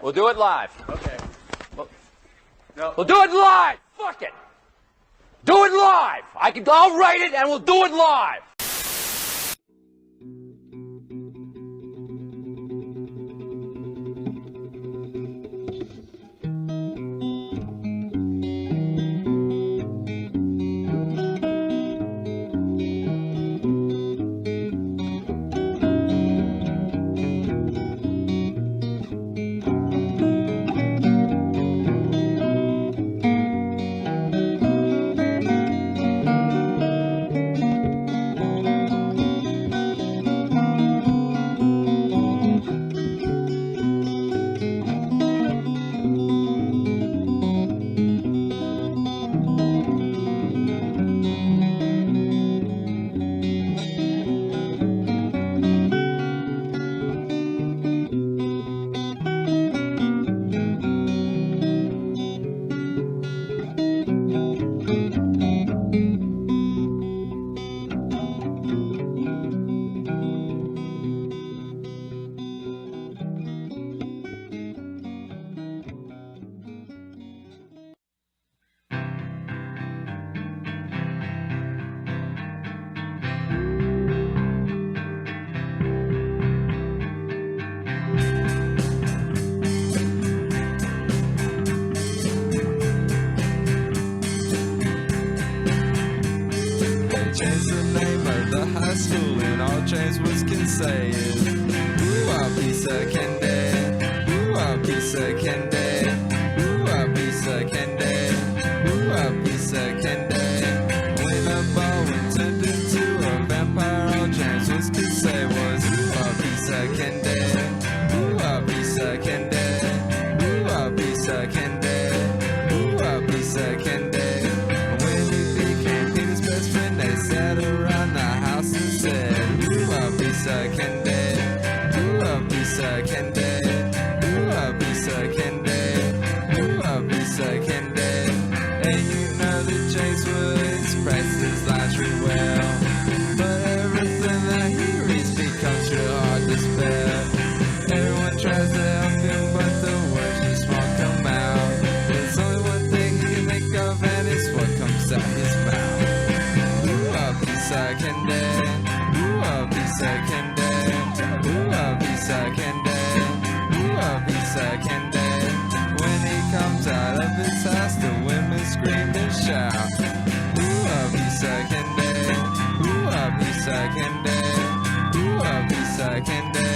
We'll do it live. Okay. No. We'll do it live. Fuck it. Do it live. I'll write it and we'll do it live. Change the name of the high school and all James Woods can say is ooh, a piece of candy, ooh, a piece of candy, ooh, a piece of candy, ooh, a piece of candy. When a ball went turned into a vampire, all James Woods could say was ooh, a piece of candy, ooh, a piece of candy, ooh, a piece of candy, ooh, a piece of candy. Sat around the house and said, ooh, a piece of candy, ooh, a piece of candy, ooh, a piece of candy, ooh, a piece of candy. And you know that James Woods practiced his laundry well, but everything that he reads becomes real hard to spell. Everyone tries to help him, but the words just won't come out. There's only one thing he can think of, and it's what comes out his mouth. Candy, ooh, a piece of candy, ooh, a piece of candy, ooh, a piece of candy. When he comes out of his house, the women scream and shout, ooh, a piece of candy, ooh, a piece of candy, ooh, a piece of candy,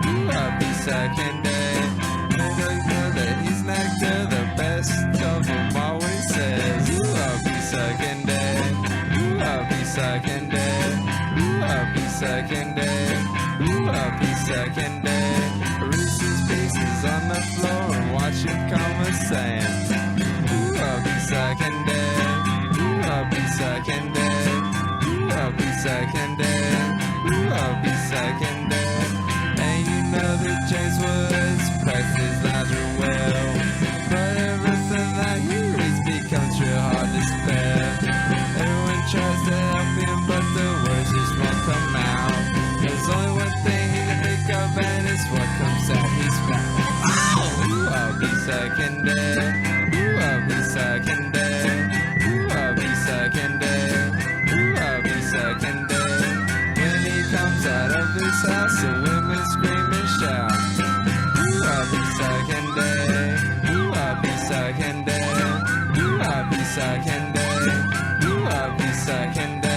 ooh, a piece of candy. And you know that he's nectar, the best of them always says, ooh, a piece of candy. Ooh, a piece of candy, ooh, a piece of candy, ooh, a piece of candy. Reese's Pieces on the floor and watch him come a saying, ooh, a piece of candy, ooh, a piece of candy, ooh, a piece of candy, ooh, a piece of candy. And you know that James Woods practiced his laundry well, but everything that he reads becomes real hard to spell. Everyone tries to help him, but the words just won't come out. There's only one thing he can think of, and it's what comes out his mouth. Ooh, a piece of candy, ooh, a piece of candy, ooh, a piece of candy, ooh, a piece of candy. When he comes out of his house, the women scream and shout, ooh, a piece of candy, ooh, a piece of candy, ooh, a piece of candy. A piece of candy.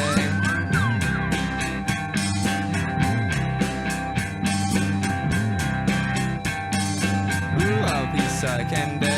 Ooh, a piece of candy.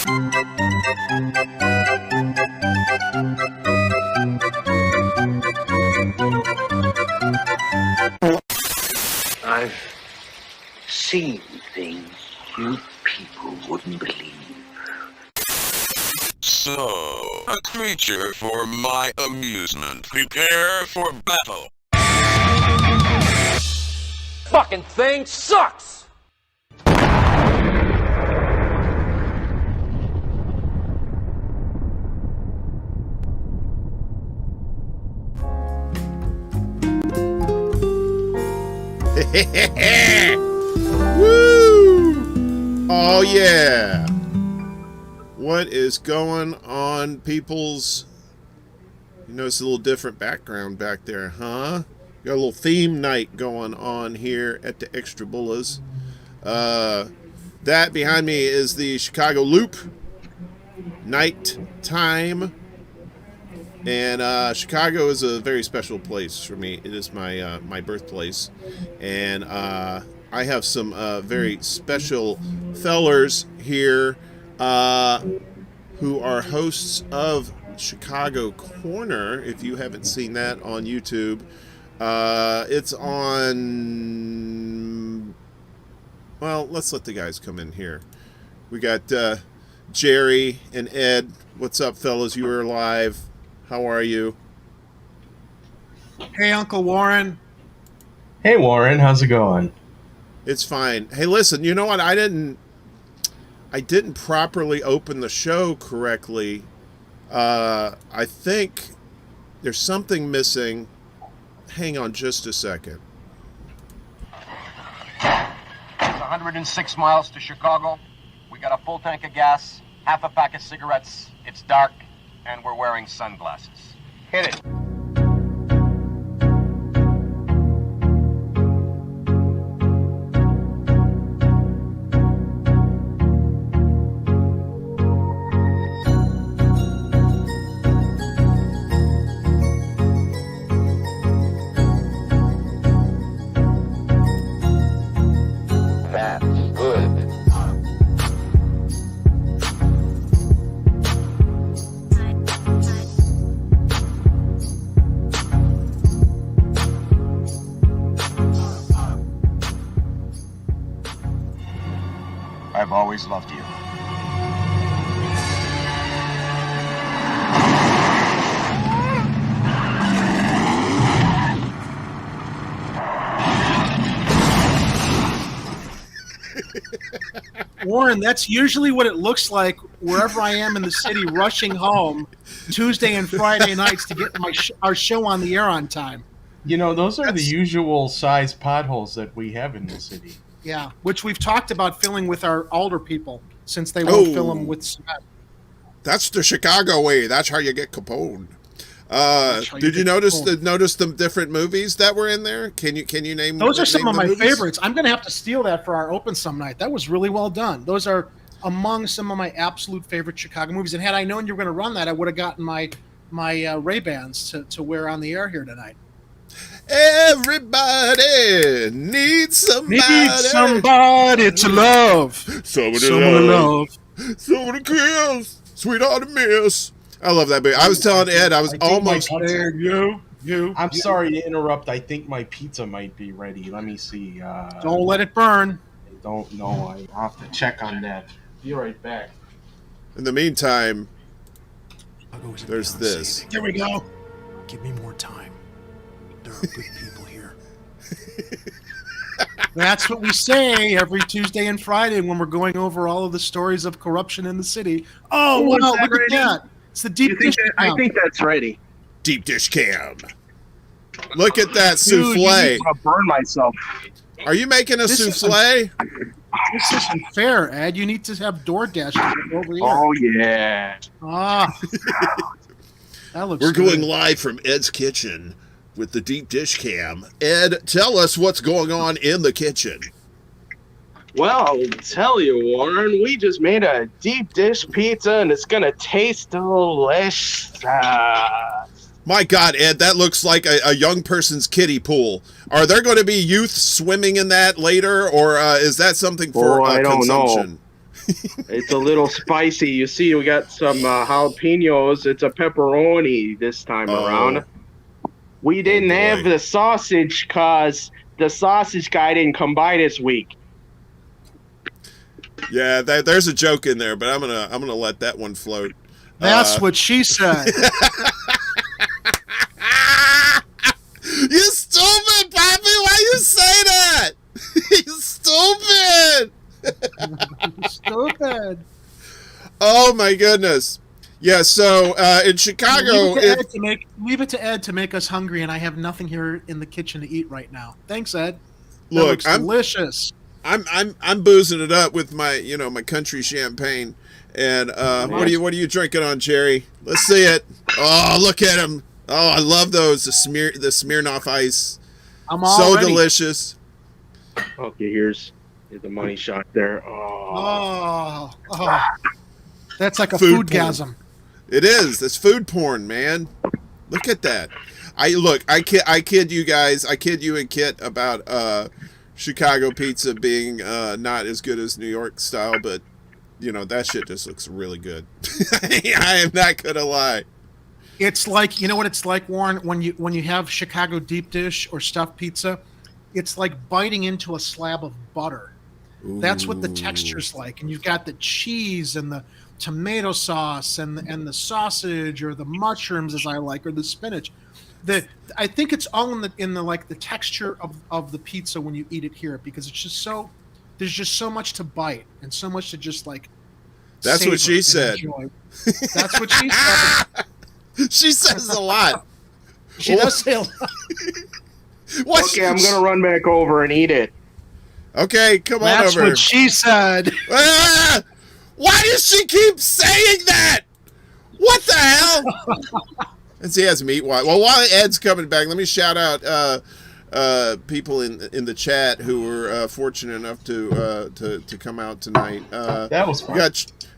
I've seen things you people wouldn't believe. So, a creature for my amusement. Prepare for battle. Fucking thing sucks! Woo! Oh yeah! What is going on, peoples? You notice a little different background back there, huh? Got a little theme night going on here at the Extra Bullas. That behind me is the Chicago Loop. Night time. And Chicago is a very special place for me. It is my my birthplace. And I have some very special fellers here who are hosts of Chicago Corner. If you haven't seen that on YouTube, it's on... Well, let's let the guys come in here. We got Jerry and Ed. What's up, fellas? You are live. How are you? Hey, Uncle Warren. Hey, Warren, how's it going? It's fine. Hey, listen, you know what? I didn't properly open the show correctly. I think there's something missing. Hang on just a second. It's 106 miles to Chicago. We got a full tank of gas, half a pack of cigarettes. It's dark, and we're wearing sunglasses. Hit it. That's good. I've always loved you. Warren, that's usually what it looks like wherever I am in the city, rushing home Tuesday and Friday nights to get our show on the air on time. You know, those are the usual size potholes that we have in the city. Yeah, which we've talked about filling with our older people since they won't fill them with cement. That's the Chicago way. That's how you get Capone. Did you notice the different movies that were in there? Can you name those? Are some of my movies? favorites. I'm going to have to steal that for our open some night. That was really well done. Those are among some of my absolute favorite Chicago movies. And had I known you were going to run that, I would have gotten my Ray-Bans to wear on the air here tonight. Everybody needs somebody. To love. Someone to love. Someone to kiss. Sweetheart to miss. I love that movie. I was telling Ed, I was almost there. I'm sorry to interrupt. I think my pizza might be ready. Let me see. Don't let it burn. I don't know. I have to check on that. Be right back. In the meantime, there's this. Here we go. Give me more time. There are good people here. That's what we say every Tuesday and Friday when we're going over all of the stories of corruption in the city. Oh, wow, look at that. It's the deep dish cam. I think that's ready. Deep dish cam. Look at that souffle. I'm gonna burn myself. Are you making a souffle? This isn't fair, Ed. You need to have DoorDash over here. Oh yeah. Ah, that looks. We're good. going live from Ed's kitchen with the deep dish cam. Ed, tell us what's going on in the kitchen. Well, I'll tell you, Warren, we just made a deep dish pizza, and it's gonna taste delicious. My God, Ed, that looks like a young person's kiddie pool. Are there going to be youth swimming in that later, or is that something for I don't consumption? It's a little spicy. You see, we got some jalapenos. It's a pepperoni this time around. We didn't have the sausage because the sausage guy didn't come by this week. Yeah, there's a joke in there, but I'm gonna let that one float. That's what she said. You stupid, Poppy! Why you say that? You stupid! Stupid. Oh my goodness. Yeah, so in Chicago, leave it to Ed to make us hungry, and I have nothing here in the kitchen to eat right now. Thanks, Ed. That look, looks delicious. I'm boozing it up with my my country champagne. And what are you drinking on, Jerry? Let's see it. Oh, look at him. Oh, I love those. The Smirnoff Ice. I'm all so ready. Delicious. Okay, here's the money shot there. Oh. That's like a foodgasm. It is. That's food porn, man. Look at that. I kid you guys. I kid you and Kit about Chicago pizza being not as good as New York style, but that shit just looks really good. I am not gonna lie. It's like, you know what it's like, Warren, when you have Chicago deep dish or stuffed pizza, it's like biting into a slab of butter. Ooh. That's what the texture's like, and you've got the cheese and the tomato sauce and the sausage or the mushrooms, as I like, or the spinach. I think it's all in the like the texture of the pizza when you eat it here, because it's just so. There's just so much to bite and so much to just like. That's what she said. That's what she said. She says a lot. She does say a lot. Okay, I'm gonna run back over and eat it. Okay, come on over. That's what she said. Why does she keep saying that? What the hell? And she has meat. Well, while Ed's coming back, let me shout out people in the chat who were fortunate enough to come out tonight. That was fun.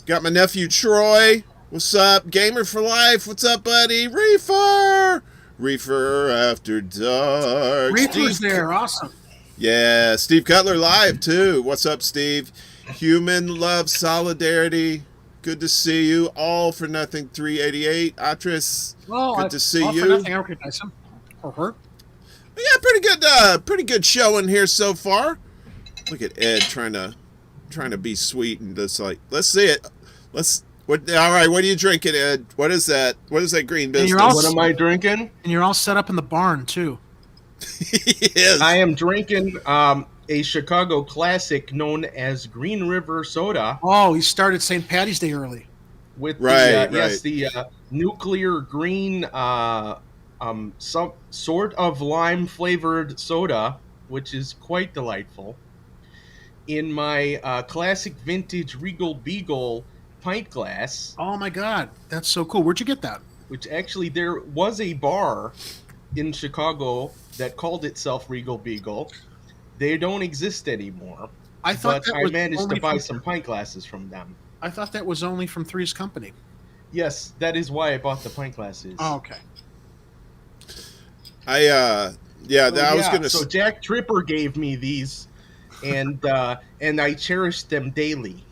Got my nephew Troy. What's up? Gamer for life. What's up, buddy? Reefer After Dark. Reefer's there. Awesome. Yeah, Steve Cutler live too. What's up, Steve? Human love solidarity. Good to see you. All for nothing. 388. Atris. Good to see you. For nothing. I recognize him or her. Yeah, pretty good show in here so far. Look at Ed trying to be sweet and just like, let's see it. All right, what are you drinking, Ed? What is that? What is that green business? What am I drinking? And you're all set up in the barn too. Yes. I am drinking a Chicago classic known as Green River Soda. Oh, he started St. Patty's Day early. With yes, the nuclear green, some sort of lime flavored soda, which is quite delightful. In my classic vintage Regal Beagle pint glass. Oh my God, that's so cool. Where'd you get that? Which actually, there was a bar in Chicago that called itself Regal Beagle. They don't exist anymore. I managed to buy some pint glasses from them. I thought that was only from Three's Company. Yes, that is why I bought the pint glasses. Oh, okay. So Jack Tripper gave me these, and I cherish them daily.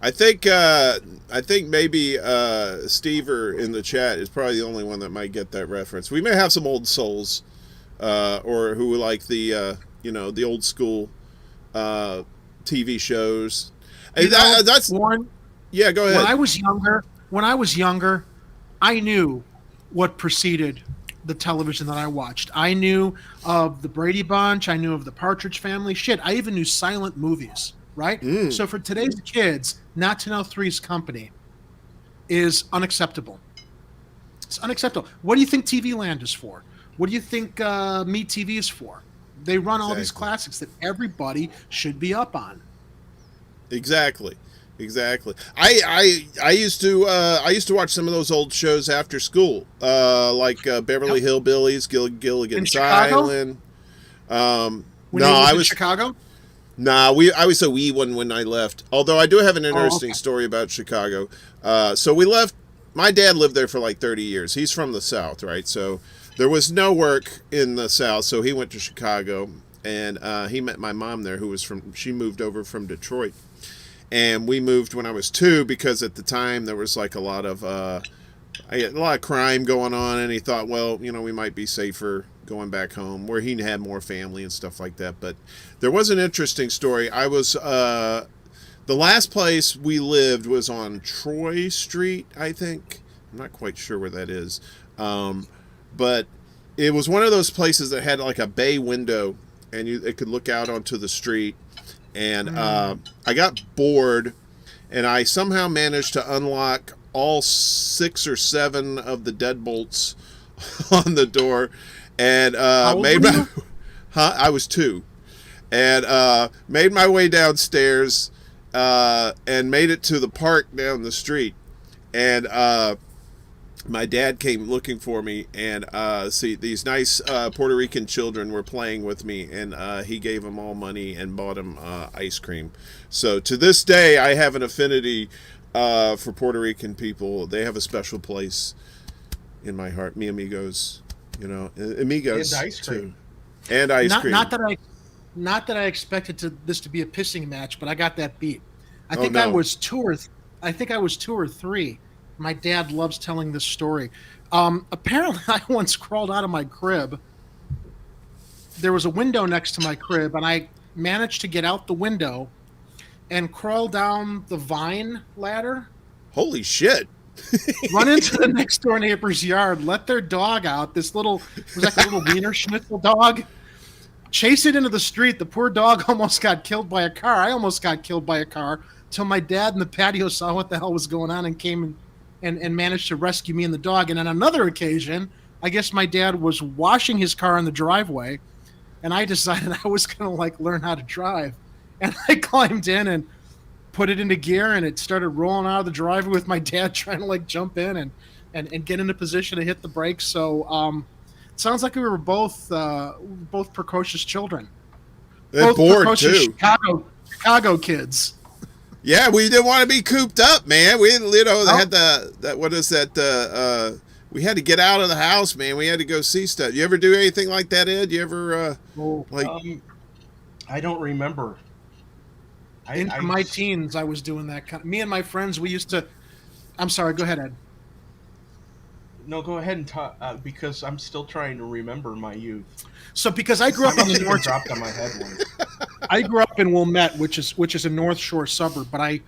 I think maybe Stever in the chat is probably the only one that might get that reference. We may have some old souls, or who like the the old school TV shows. That's Warren. Yeah, go ahead. When I was younger, I knew what preceded the television that I watched. I knew of the Brady Bunch. I knew of the Partridge Family. Shit, I even knew silent movies. Right? So for today's kids, not to know Three's Company is unacceptable. It's unacceptable. What do you think TV Land is for? What do you think Meet TV is for? They run all these classics that everybody should be up on. Exactly. I used to watch some of those old shows after school, like Beverly Hillbillies, Gilligan's Island. I was in Chicago. Nah, I was a wee one when I left. Although I do have an interesting story about Chicago. So we left. My dad lived there for like 30 years. He's from the South, right? So there was no work in the South, so he went to Chicago, and he met my mom there, she moved over from Detroit. and we moved when I was 2 because at the time there was like a lot of crime going on, and he thought, well, we might be safer going back home where he had more family and stuff like that. But there was an interesting story. I was the last place we lived was on Troy Street, I think. I'm not quite sure where that is, but it was one of those places that had like a bay window, and it could look out onto the street. And I got bored, and I somehow managed to unlock all 6 or 7 of the deadbolts on the door, and made my. I was 2, and made my way downstairs, and made it to the park down the street, and my dad came looking for me, and see, these nice Puerto Rican children were playing with me, and he gave them all money and bought them ice cream. So to this day, I have an affinity for Puerto Rican people. They have a special place in my heart. Mi amigos, amigos and ice cream. Too. And ice cream. Not that I expected this to be a pissing match, but I got that beat. I think no. I was 2 or 3. My dad loves telling this story. Apparently, I once crawled out of my crib. There was a window next to my crib, and I managed to get out the window and crawl down the vine ladder. Holy shit. Run into the next door neighbor's yard, let their dog out. It was like a little wiener schnitzel dog. Chase it into the street. The poor dog almost got killed by a car. I almost got killed by a car till my dad in the patio saw what the hell was going on and came and managed to rescue me and the dog. And on another occasion, I guess my dad was washing his car in the driveway, and I decided I was going to learn how to drive. And I climbed in and put it into gear, and it started rolling out of the driveway with my dad trying to jump in and get into position to hit the brakes. So it sounds like we were both precocious children. They're bored precocious too. Chicago kids. Yeah, we didn't want to be cooped up, man. We, had we had to get out of the house, man. We had to go see stuff. You ever do anything like that, Ed? You ever, I don't remember. In my teens, I was doing that. Me and my friends, we used to. I'm sorry. Go ahead, Ed. No, go ahead and talk, because I'm still trying to remember my youth. So, because I grew up in the North, dropped on my head once. I grew up in Wilmette, which is a North Shore suburb, but I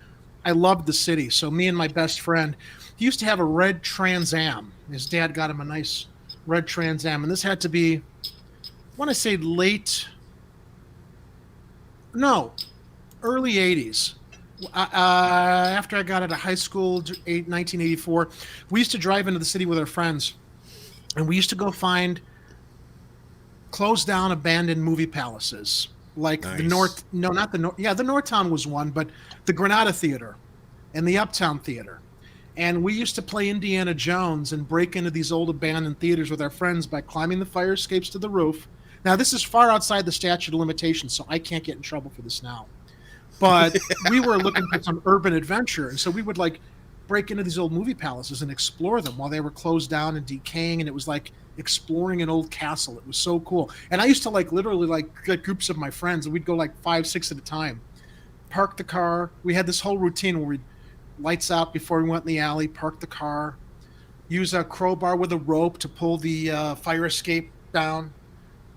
loved the city. So, me and my best friend, he used to have a red Trans Am. His dad got him a nice red Trans Am, and this had to be, I want to say early 80s. After I got out of high school, 1984, we used to drive into the city with our friends, and we used to go find closed down, abandoned movie palaces, like the Northtown was one, but the Granada Theater and the Uptown Theater. And we used to play Indiana Jones and break into these old abandoned theaters with our friends by climbing the fire escapes to the roof. Now, this is far outside the statute of limitations, so I can't get in trouble for this now. But we were looking for some urban adventure, and so we would break into these old movie palaces and explore them while they were closed down and decaying, and it was like exploring an old castle. It was so cool. And I used to literally get groups of my friends, and we'd go 5, 6 at a time. Park the car. We had this whole routine where we'd lights out before we went in the alley, park the car, use a crowbar with a rope to pull the fire escape down,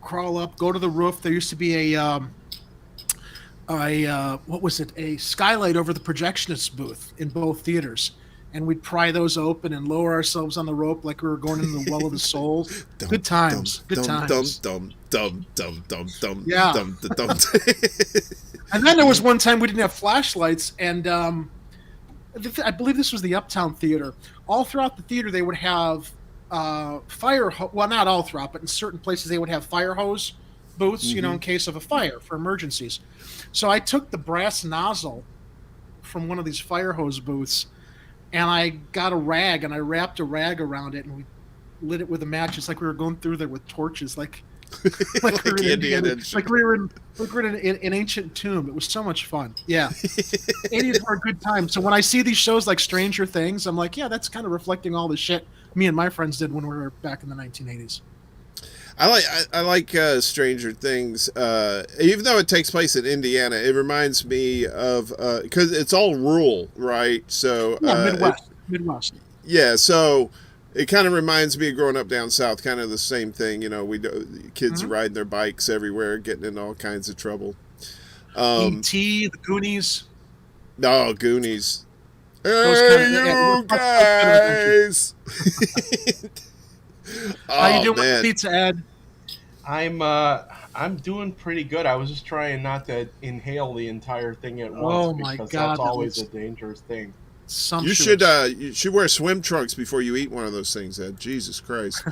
crawl up, go to the roof. There used to be a skylight over the projectionist booth in both theaters, and we'd pry those open and lower ourselves on the rope like we were going into the well of the soul. Good times. Yeah. And then there was one time we didn't have flashlights, and I believe this was the Uptown Theater. All throughout the theater, they would have well, not all throughout, but in certain places they would have fire hose booths, in case of a fire for emergencies. So I took the brass nozzle from one of these fire hose booths, and I got a rag, and I wrapped a rag around it, and we lit it with a match. It's like we were going through there with torches, like we were in an ancient tomb. It was so much fun. Yeah. 80s were a good time. So when I see these shows like Stranger Things, I'm like, yeah, that's kind of reflecting all the shit me and my friends did when we were back in the 1980s. I like Stranger Things. Even though it takes place in Indiana, it reminds me of because it's all rural, right? So Yeah, Midwest. yeah, so it kind of reminds me of growing up down south. Kind of the same thing, kids riding their bikes everywhere, getting in all kinds of trouble. E.T., the Goonies. No, Goonies. Those Hey, kind of- you guys! How you Oh, doing with man. pizza, Ed? I'm doing pretty good. I was just trying not to inhale the entire thing at once Oh, my because God, that's that always a looks dangerous thing. You should wear swim trunks before you eat one of those things, Ed. Jesus Christ.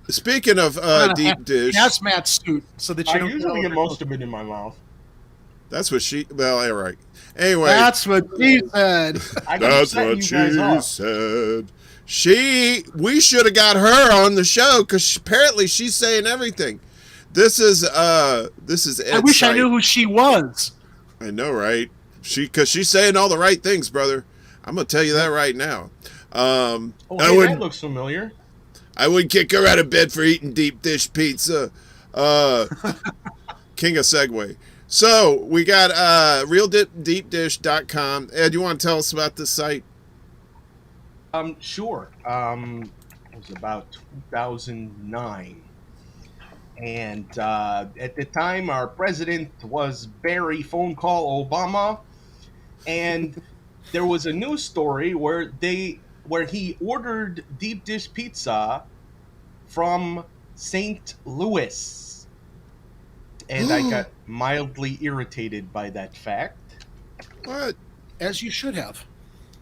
Speaking of deep dish, hazmat suit so that you I don't usually get most of it in my mouth. that's what she. Well, all right. Anyway, That's what she said. I keep that's setting what you guys she up. said. We should have got her on the show because apparently she's saying everything. This is Ed's I wish I site. knew who she was. I know, right? Because she's saying all the right things, brother. I'm gonna tell you that right now. Oh, I hey, would that looks familiar. I would kick her out of bed for eating deep dish pizza. King of Segway. So we got realdeepdish.com. Ed, you want to tell us about this site? Sure. It was about 2009. And at the time, our president was Barry Phone Call Obama. And there was a news story where he ordered deep dish pizza from St. Louis. And I got mildly irritated by that fact. What? As you should have.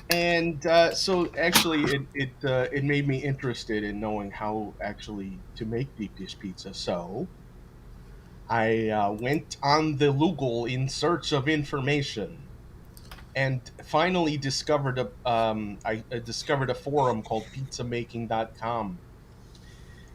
And so actually it made me interested in knowing how actually to make deep dish pizza. So I went on the Google in search of information and finally discovered I discovered a forum called pizzamaking.com.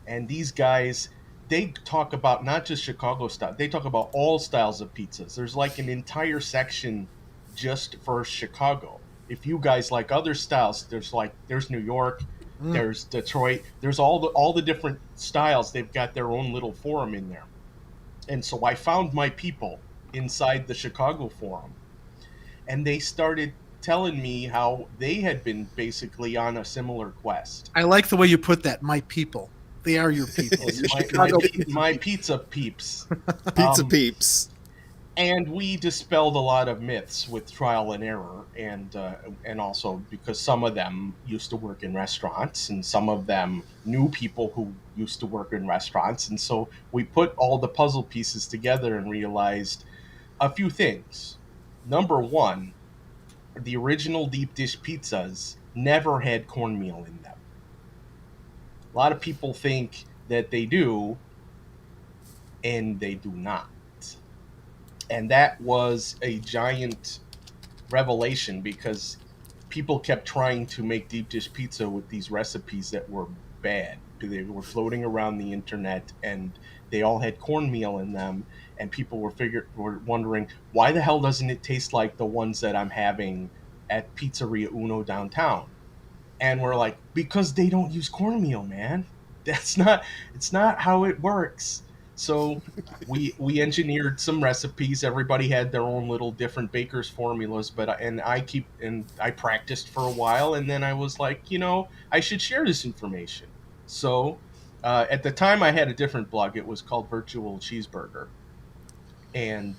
And these guys, they talk about not just Chicago style, they talk about all styles of pizzas. There's like an entire section just for Chicago. If you guys like other styles, there's New York, there's Detroit, there's all the different styles. They've got their own little forum in there. And so I found my people inside the Chicago forum, and they started telling me how they had been basically on a similar quest. I like the way you put that. My people. They are your people. Your Chicago people. My pizza peeps. Pizza peeps. And we dispelled a lot of myths with trial and error, and also because some of them used to work in restaurants, and some of them knew people who used to work in restaurants, and so we put all the puzzle pieces together and realized a few things. Number one, the original deep dish pizzas never had cornmeal in them. A lot of people think that they do, and they do not. And that was a giant revelation because people kept trying to make deep dish pizza with these recipes that were bad. They were floating around the internet and they all had cornmeal in them. And people were wondering, why the hell doesn't it taste like the ones that I'm having at Pizzeria Uno downtown? And we're like, because they don't use cornmeal, man. It's not how it works. So we engineered some recipes. Everybody had their own little different baker's formulas, I practiced for a while, and then I was like, I should share this information. So at the time, I had a different blog. It was called Virtual Cheeseburger, and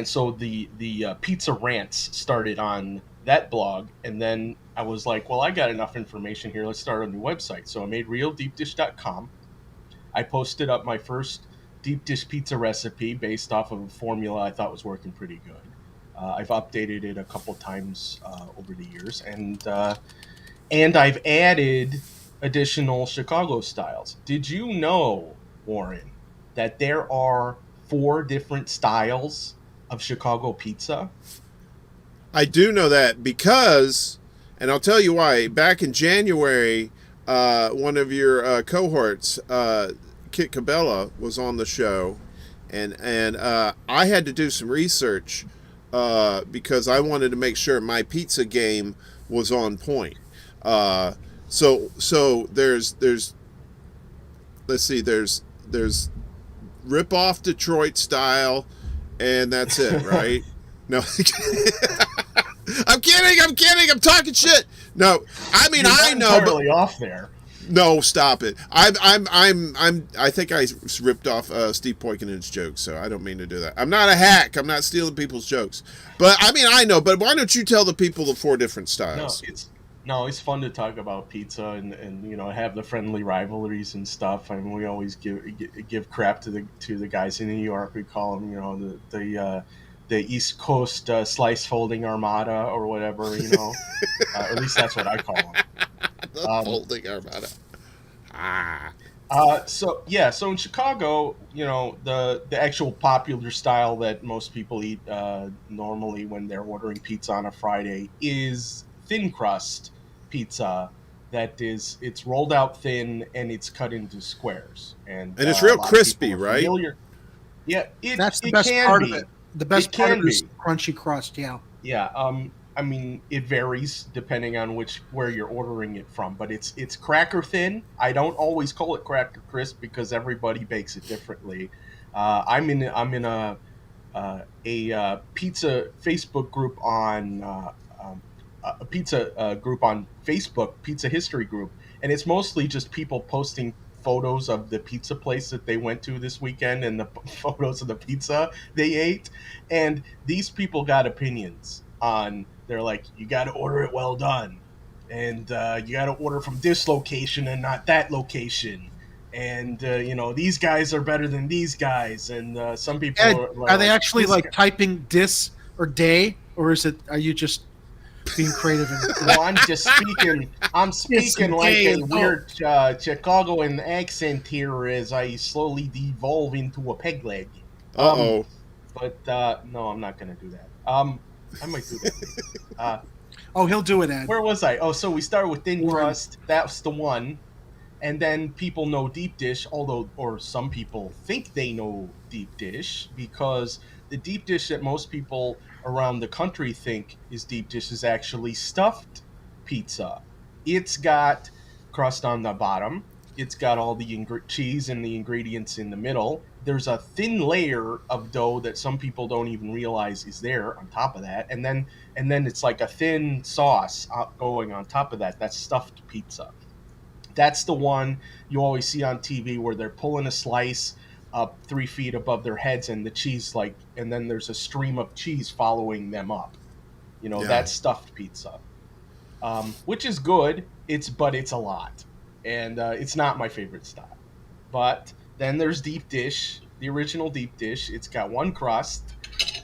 so the pizza rants started on that blog, and then I was like, well, I got enough information here. Let's start a new website. So I made realdeepdish.com. I posted up my first deep dish pizza recipe based off of a formula I thought was working pretty good. I've updated it a couple times over the years, and I've added additional Chicago styles. Did you know, Warren, that there are 4 different styles of Chicago pizza? I do know that because, and I'll tell you why. Back in January, one of your cohorts, Kit Cabela, was on the show, and I had to do some research because I wanted to make sure my pizza game was on point. So there's let's see. There's rip off Detroit style, and that's it, right? No, I'm kidding. I'm talking shit. No, I mean, You're I not know, entirely off there. no, stop it. I think I ripped off Steve Poikinen's jokes, so I don't mean to do that. I'm not a hack. I'm not stealing people's jokes. But I mean, I know. But why don't you tell the people the 4 different styles? It's fun to talk about pizza and you know, have the friendly rivalries and stuff. I mean, we always give crap to the guys in New York. We call them, you know, the East Coast slice folding armada or whatever, you know. At least that's what I call them. The folding armada. So in Chicago, you know, the actual popular style that most people eat normally when they're ordering pizza on a Friday is thin crust pizza. It's rolled out thin and it's cut into squares, and it's real crispy, right? Yeah, that's the best part of it. The best part of it is be crunchy crust. Yeah. Yeah. I mean, it varies depending on where you're ordering it from, but it's cracker thin. I don't always call it cracker crisp because everybody bakes it differently. I'm in a pizza Facebook group on a pizza group on Facebook, Pizza History Group, and it's mostly just people posting photos of the pizza place that they went to this weekend and the photos of the pizza they ate. And these people got opinions on. They're like, you got to order it well done, and you got to order from this location and not that location, and you know, these guys are better than these guys, and some people Ed, are they actually like typing dis or day, or are you just being creative? Well, I'm speaking like a weird Chicagoan accent here as I slowly devolve into a peg leg. But no, I'm not going to do that. I might do that. He'll do it, Ed. Where was I? Oh, so we started with thin crust. That's the one. And then people know deep dish, or some people think they know deep dish, because the deep dish that most people around the country think is deep dish is actually stuffed pizza. It's got crust on the bottom. It's got all the cheese and the ingredients in the middle. There's a thin layer of dough that some people don't even realize is there on top of that, and then it's like a thin sauce going on top of that. That's stuffed pizza. That's the one you always see on TV where they're pulling a slice up 3 feet above their heads, and the cheese and then there's a stream of cheese following them up. You know, that's stuffed pizza, which is good. But it's a lot, and it's not my favorite style. But then there's deep dish, the original deep dish. It's got one crust.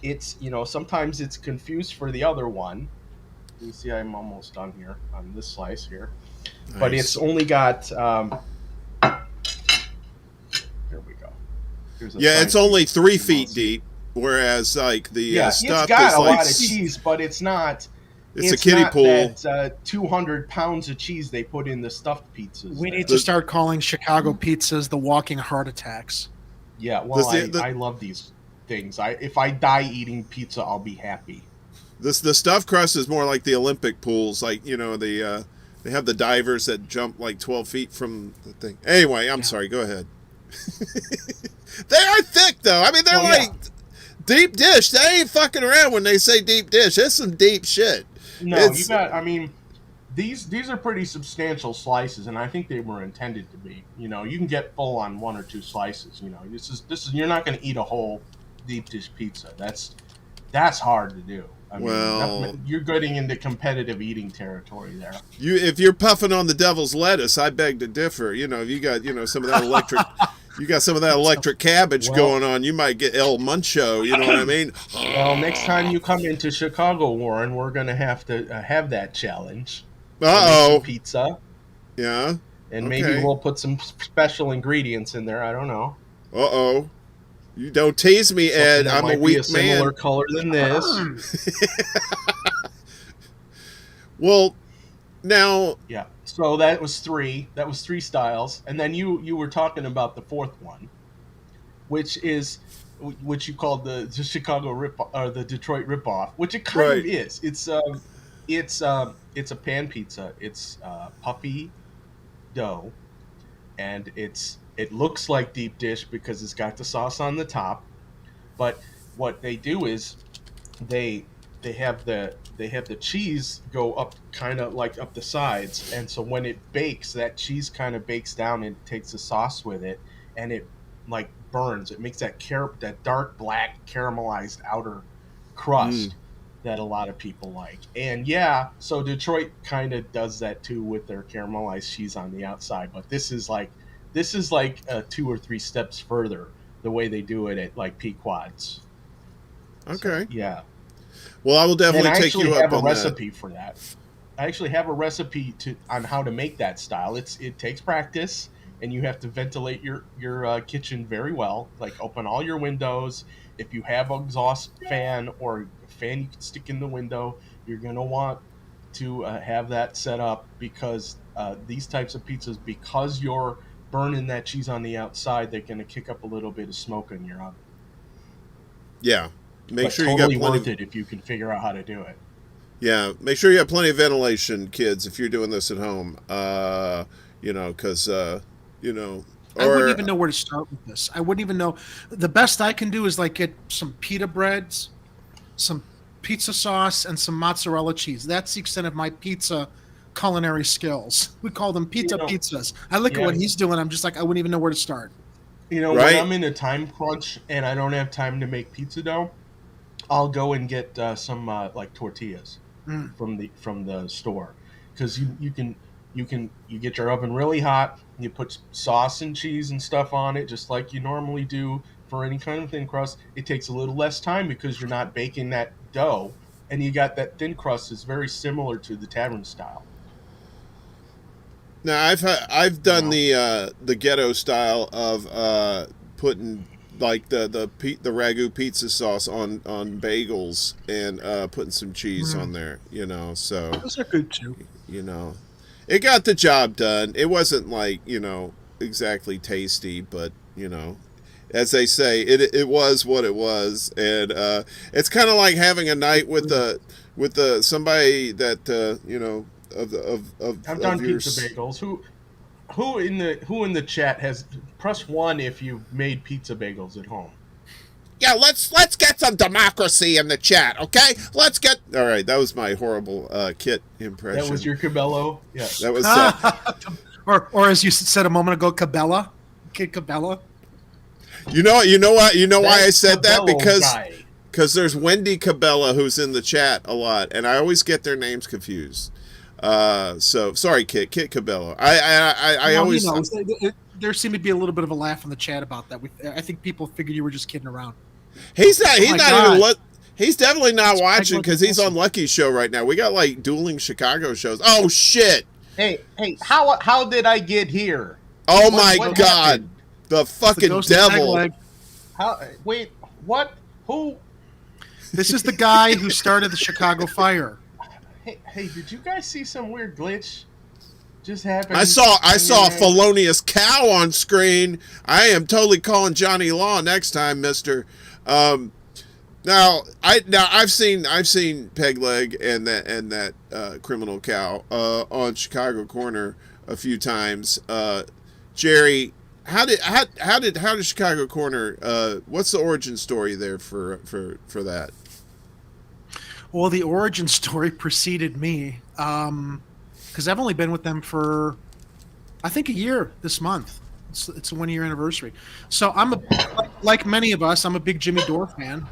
It's, you know, sometimes it's confused for the other one. You see, I'm almost done here on this slice here. Nice. But it's only got, here we go. It's only 3 feet deep, whereas like the stuff it's got is a like lot of cheese, but it's not. It's a kiddie pool. That 200 pounds of cheese they put in the stuffed pizzas. We need to start calling Chicago pizzas the walking heart attacks. Yeah, well, I love these things. If I die eating pizza, I'll be happy. The stuffed crust is more like the Olympic pools, like, you know, they have the divers that jump like 12 feet from the thing. Anyway, I'm sorry. Go ahead. They are thick, though. I mean, they're deep dish. They ain't fucking around when they say deep dish. It's some deep shit. No, I mean, these are pretty substantial slices, and I think they were intended to be. You know, you can get full on 1 or 2 slices. You know, this is you're not going to eat a whole deep dish pizza. That's hard to do. I mean, you're getting into competitive eating territory there. If you're puffing on the devil's lettuce, I beg to differ. You know, if you got some of that electric. You got some of that electric cabbage going on. You might get El Muncho. You know what I mean? Well, next time you come into Chicago, Warren, we're going to have that challenge. Pizza. Yeah. And maybe we'll put some special ingredients in there. I don't know. You don't tease me, Ed. I'm a weak man. Similar color than this. Well, now. Yeah. So that was 3. That was 3 styles, and then you were talking about the 4th one, which you called the Chicago or the Detroit ripoff, which it kind of is. It's a pan pizza. It's puffy dough, and it's It looks like deep dish because it's got the sauce on the top, but what they do is they have the cheese go up kind of like up the sides, and so when it bakes, that cheese kind of bakes down and takes the sauce with it, and it like burns. It makes that dark black caramelized outer crust that a lot of people like. And yeah, so Detroit kind of does that too with their caramelized cheese on the outside, but this is like 2 or 3 steps further the way they do it at like Pequod's. Okay. So, yeah. Well, I will definitely take you up on that. I actually have a recipe for that. I actually have a recipe on how to make that style. It takes practice, and you have to ventilate your kitchen very well. Like open all your windows. If you have an exhaust fan or a fan you can stick in the window, you're gonna want to have that set up, because these types of pizzas, because you're burning that cheese on the outside, they're gonna kick up a little bit of smoke in your oven. Yeah. Make sure totally you got plenty. Worth it if you can figure out how to do it. Yeah, make sure you have plenty of ventilation, kids, if you're doing this at home. Because I wouldn't even know where to start with this. I wouldn't even know. The best I can do is like get some pita breads, some pizza sauce, and some mozzarella cheese. That's the extent of my pizza culinary skills. We call them pizza pizzas. I look at what he's doing. I'm just like, I wouldn't even know where to start. When I'm in a time crunch and I don't have time to make pizza dough, I'll go and get some like tortillas from the store, because you get your oven really hot. You put sauce and cheese and stuff on it, just like you normally do for any kind of thin crust. It takes a little less time because you're not baking that dough, and you got that thin crust is very similar to the tavern style. Now I've done the ghetto style of putting like the ragu pizza sauce on bagels and putting some cheese on there, so those are good too. It got the job done. It wasn't like, exactly tasty, but as they say, it was what it was. And it's kind of like having a night with somebody that I've done pizza bagels. Who in the chat has press 1 if you've made pizza bagels at home? Yeah, let's get some democracy in the chat, okay? All right, that was my horrible Kit impression. That was your Cabello? Yeah. That was or as you said a moment ago, Cabela. Kid Cabela. You know why I said Cabello that? Because there's Wendy Cabela who's in the chat a lot, and I always get their names confused. So sorry, Kit Cabello. I always there seemed to be a little bit of a laugh in the chat about that. I think people figured you were just kidding around. He's definitely not watching because he's on Lucky's show right now. We got like dueling Chicago shows. Oh shit! Hey, how did I get here? Oh my god, happened? The fucking devil! Wait, what? Who? This is the guy who started the Chicago fire. Hey, did you guys see some weird glitch just happen? I saw a felonious cow on screen. I am totally calling Johnny Law next time, Mister. Now I've seen Peg Leg and that criminal cow on Chicago Corner a few times. Jerry, how did Chicago Corner? What's the origin story there for that? Well, the origin story preceded me, because I've only been with them for, I think, a year this month. It's a 1-year anniversary. So like many of us, I'm a big Jimmy Dore fan,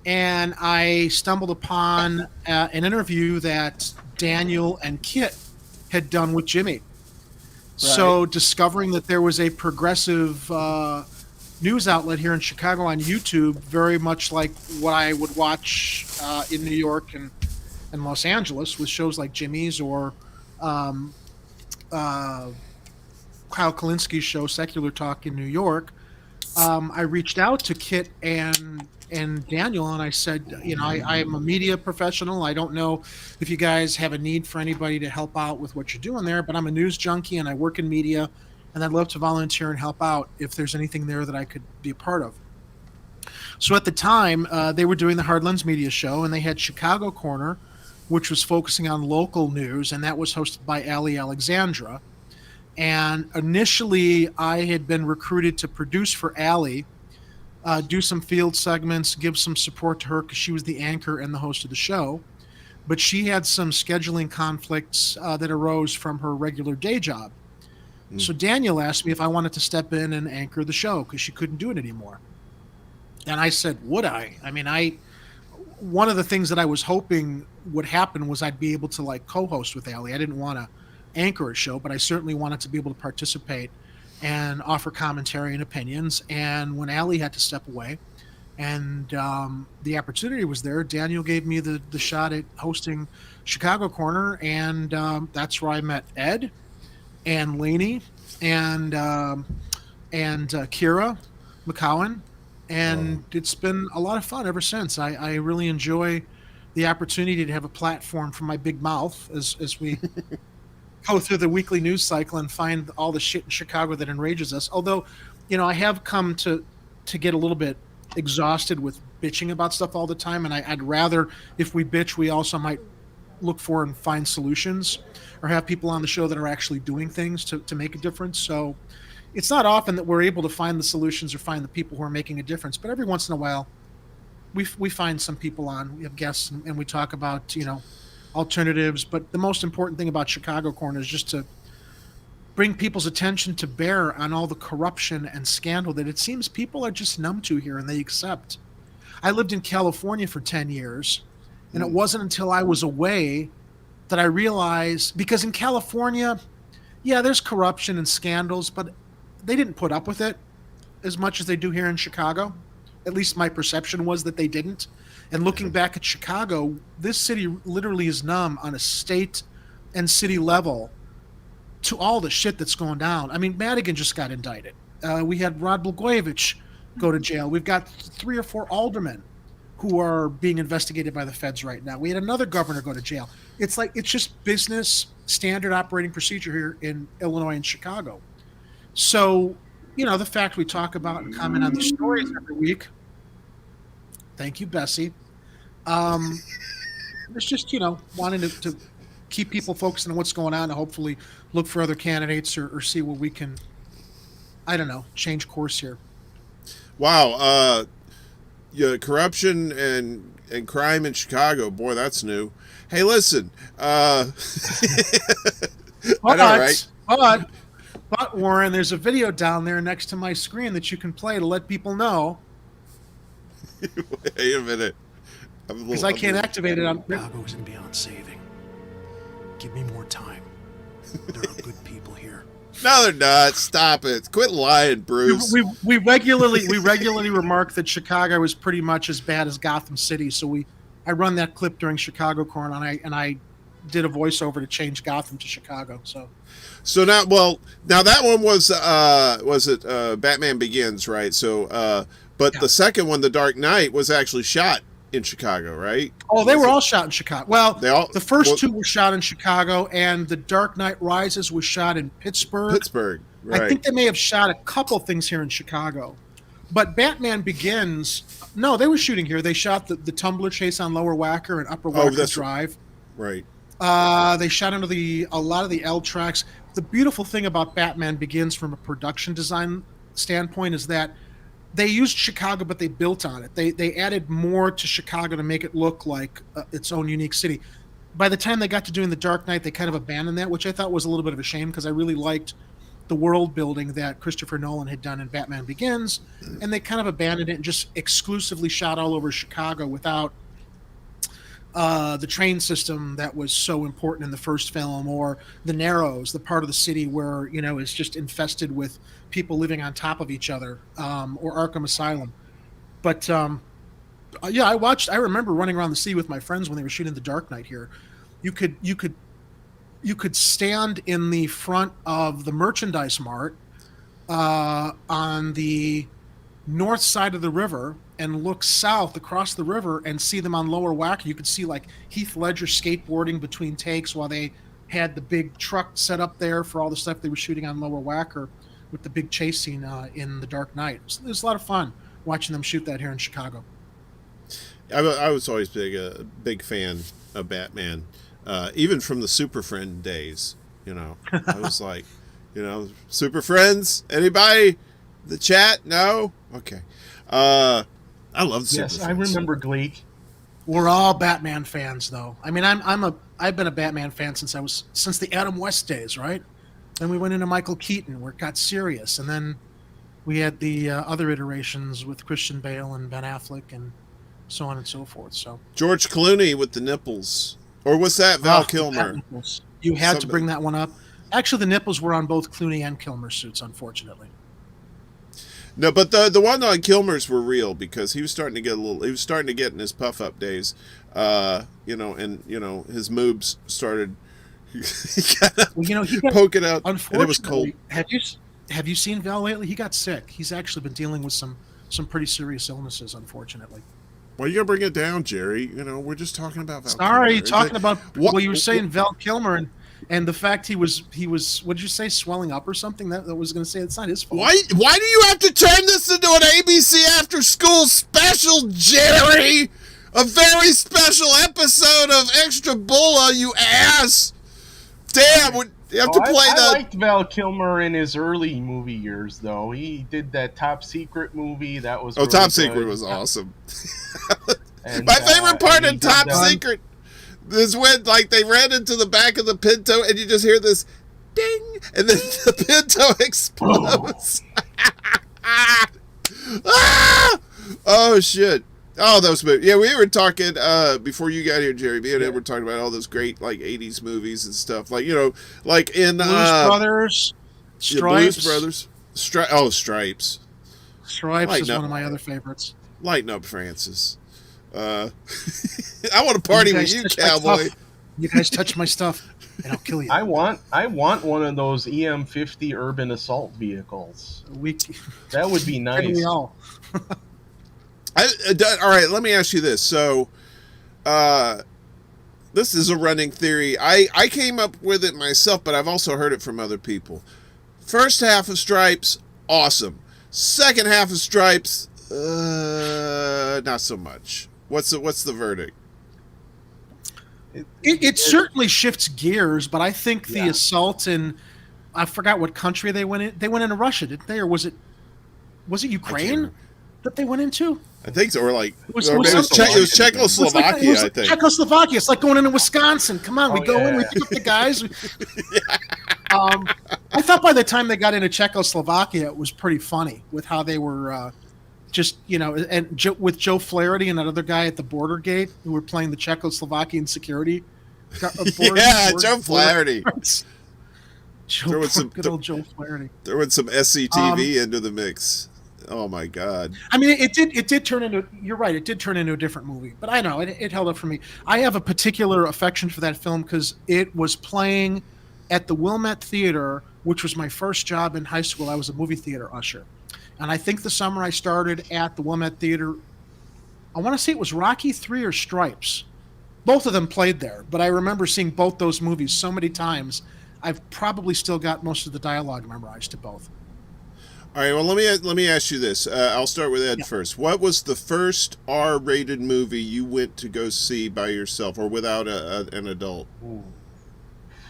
and I stumbled upon an interview that Daniel and Kit had done with Jimmy. Right. So discovering that there was a progressive news outlet here in Chicago on YouTube, very much like what I would watch in New York and Los Angeles with shows like Jimmy's or Kyle Kalinski's show Secular Talk in New York. I reached out to Kit and Daniel, and I said, I am a media professional. I don't know if you guys have a need for anybody to help out with what you're doing there, but I'm a news junkie and I work in media, and I'd love to volunteer and help out if there's anything there that I could be a part of. So at the time, they were doing the Hard Lens Media Show, and they had Chicago Corner, which was focusing on local news, and that was hosted by Ali Alexandra. And initially, I had been recruited to produce for Allie, do some field segments, give some support to her because she was the anchor and the host of the show. But she had some scheduling conflicts that arose from her regular day job. So Daniel asked me if I wanted to step in and anchor the show because she couldn't do it anymore. And I said, would I? I mean, one of the things that I was hoping would happen was I'd be able to like co-host with Allie. I didn't want to anchor a show, but I certainly wanted to be able to participate and offer commentary and opinions. And when Allie had to step away and the opportunity was there, Daniel gave me the shot at hosting Chicago Corner. And that's where I met Ed and Lainey and Kira McCowan. And it's been a lot of fun ever since. I really enjoy the opportunity to have a platform for my big mouth as we go through the weekly news cycle and find all the shit in Chicago that enrages us. Although, I have come to get a little bit exhausted with bitching about stuff all the time. And I'd rather, if we bitch, we also might look for and find solutions or have people on the show that are actually doing things to make a difference. So it's not often that we're able to find the solutions or find the people who are making a difference, but every once in a while we find some people on, we have guests and we talk about, alternatives. But the most important thing about Chicago Corner is just to bring people's attention to bear on all the corruption and scandal that it seems people are just numb to here and they accept. I lived in California for 10 years and it wasn't until I was away that I realized, because in California, yeah, there's corruption and scandals, but they didn't put up with it as much as they do here in Chicago. At least my perception was that they didn't. And looking back at Chicago, this city literally is numb on a state and city level to all the shit that's going down. I mean, Madigan just got indicted. We had Rod Blagojevich go to jail. We've got 3 or 4 aldermen who are being investigated by the feds right now. We had another governor go to jail. It's just business standard operating procedure here in Illinois and Chicago. So, the fact we talk about and comment on these stories every week, thank you, Bessie. It's just, wanting to keep people focused on what's going on and hopefully look for other candidates or see where we can, I don't know, change course here. Wow. Corruption and crime in Chicago. Boy, that's new. Hey, listen. I know, right? But Warren, there's a video down there next to my screen that you can play to let people know. Wait a minute. Because I can't activate it on. Chicago isn't beyond saving. Give me more time. There are good people here. No, they're not. Stop it. Quit lying, Bruce. We regularly remark that Chicago is pretty much as bad as Gotham City. So I run that clip during Chicago Corn and I did a voiceover to change Gotham to Chicago. So now that one was it Batman Begins, right? So but the second one, The Dark Knight, was actually shot in Chicago, right? Oh, they were all shot in Chicago. Well, the first two were shot in Chicago, and The Dark Knight Rises was shot in Pittsburgh. Right. I think they may have shot a couple things here in Chicago. But Batman Begins, no, they were shooting here. They shot the tumbler chase on Lower Wacker and Upper Wacker Drive. Right. They shot under a lot of the L tracks. The beautiful thing about Batman Begins from a production design standpoint is that they used Chicago, but they built on it. They added more to Chicago to make it look like its own unique city. By the time they got to doing The Dark Knight, they kind of abandoned that, which I thought was a little bit of a shame because I really liked the world building that Christopher Nolan had done in Batman Begins, and they kind of abandoned it and just exclusively shot all over Chicago without the train system that was so important in the first film, or the Narrows, the part of the city where is just infested with people living on top of each other, or Arkham Asylum. But I remember running around the city with my friends when they were shooting The Dark Knight here. You could stand in the front of the merchandise mart on the north side of the river and look south across the river and see them on Lower Wacker. You could see like Heath Ledger skateboarding between takes while they had the big truck set up there for all the stuff they were shooting on Lower Wacker with the big chase scene in The Dark Knight. So it was a lot of fun watching them shoot that here in Chicago. I was always a big fan of Batman, even from the Super Friend days. I was like, You know, Super Friends? Anybody? The chat? No? Okay. I love Super Yes, Friends. I remember Gleek. We're all Batman fans, though. I mean, I've been a Batman fan since the Adam West days, right? Then we went into Michael Keaton, where it got serious, and then we had the other iterations with Christian Bale and Ben Affleck, and so on and so forth. So George Clooney with the nipples. Or was that Val Kilmer? You had to bring that one up. Actually, the nipples were on both Clooney and Kilmer suits, unfortunately. No, but the one on Kilmer's were real because he was starting to get he was starting to get in his puff up days. You know, and you know, his moobs started he got poking out, and it was cold. Have you seen Val lately? He got sick. He's actually been dealing with some pretty serious illnesses, unfortunately. Why are you gonna bring it down, Jerry? You know, we're just talking about Val Sorry, Kilmer. talking about what you were saying, Val Kilmer, and the fact he was what did you say, swelling up or something? That was going to say it's not his fault. Why do you have to turn this into an ABC after school special, Jerry? A very special episode of Extra Bulla, you ass! Damn, you have to play that. I liked Val Kilmer in his early movie years, though. He did that Top Secret movie. That was really Top Secret good. was awesome. And, My favorite part of Top did, Secret is when, like, they ran into the back of the Pinto and you just hear this ding, and then the Pinto explodes. Ah! Oh, shit. Oh, those movies. Yeah, we were talking, before you got here, Jerry, me and Ed were talking about all those great, like, 80s movies and stuff. Like, you know, like in... Blues Brothers, Stripes. Blues Brothers. Stripes. Stripes is one of my other favorites. Lighten up, Francis. I want to party with you, cowboy. You guys touch my stuff, and I'll kill you. I want one of those EM50 urban assault vehicles. That would be nice. We all. All right, let me ask you this. So, this is a running theory. I came up with it myself, but I've also heard it from other people. First half of Stripes, awesome. Second half of Stripes, not so much. What's the verdict? It certainly shifts gears, but I think the assault in, I forgot what country they went in. They went into Russia, didn't they? Or was it Ukraine that they went into? I think so. Or like it was Czechoslovakia. I think Czechoslovakia. It's like going into Wisconsin. Come on, we go in, we pick up the guys. I thought by the time they got into Czechoslovakia, it was pretty funny with how they were just, you know, and with Joe Flaherty and that other guy at the border gate who were playing the Czechoslovakian security. Joe Flaherty. Good old Joe Flaherty. There was some SCTV into the mix. Oh my God! I mean, it did turn into. You're right. It did turn into a different movie, but I know it held up for me. I have a particular affection for that film because it was playing at the Wilmette Theater, which was my first job in high school. I was a movie theater usher, and I think the summer I started at the Wilmette Theater, I want to say it was Rocky III or Stripes. Both of them played there, but I remember seeing both those movies so many times. I've probably still got most of the dialogue memorized to both. All right, well, let me ask you this. I'll start with Ed first. What was the first R-rated movie you went to go see by yourself or without an adult? Ooh.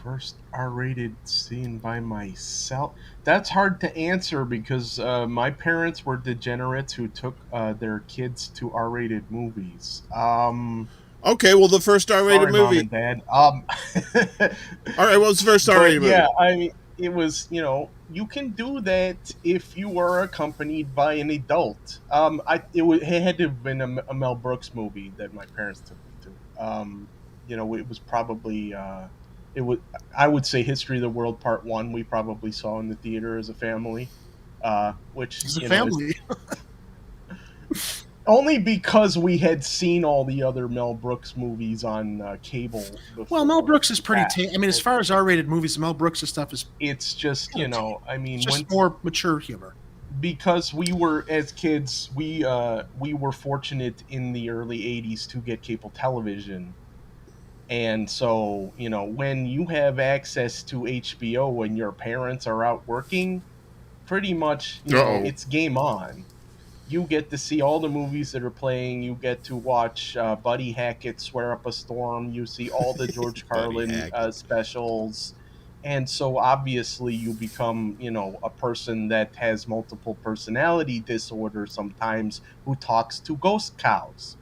First R-rated scene by myself? That's hard to answer because my parents were degenerates who took their kids to R-rated movies. Okay, well, the first R-rated movie. Mom and Dad. All right, well, it's the first R-rated movie. Yeah, I mean, it was, you know, you can do that if you were accompanied by an adult. It had to have been a Mel Brooks movie that my parents took me to. You know, it was probably I would say History of the World Part 1 we probably saw in the theater as a family. Which as a family. Only because we had seen all the other Mel Brooks movies on cable before. Well, Mel Brooks is pretty... I mean, as far as R-rated movies, Mel Brooks' stuff is... It's just, you know, I mean... It's just more mature humor. Because we were, as kids, we were fortunate in the early 80s to get cable television. And so, you know, when you have access to HBO when your parents are out working, pretty much, you know, it's game on. You get to see all the movies that are playing. You get to watch Buddy Hackett Swear Up a Storm. You see all the George Carlin specials. And so obviously you become, a person that has multiple personality disorder sometimes, who talks to ghost cows.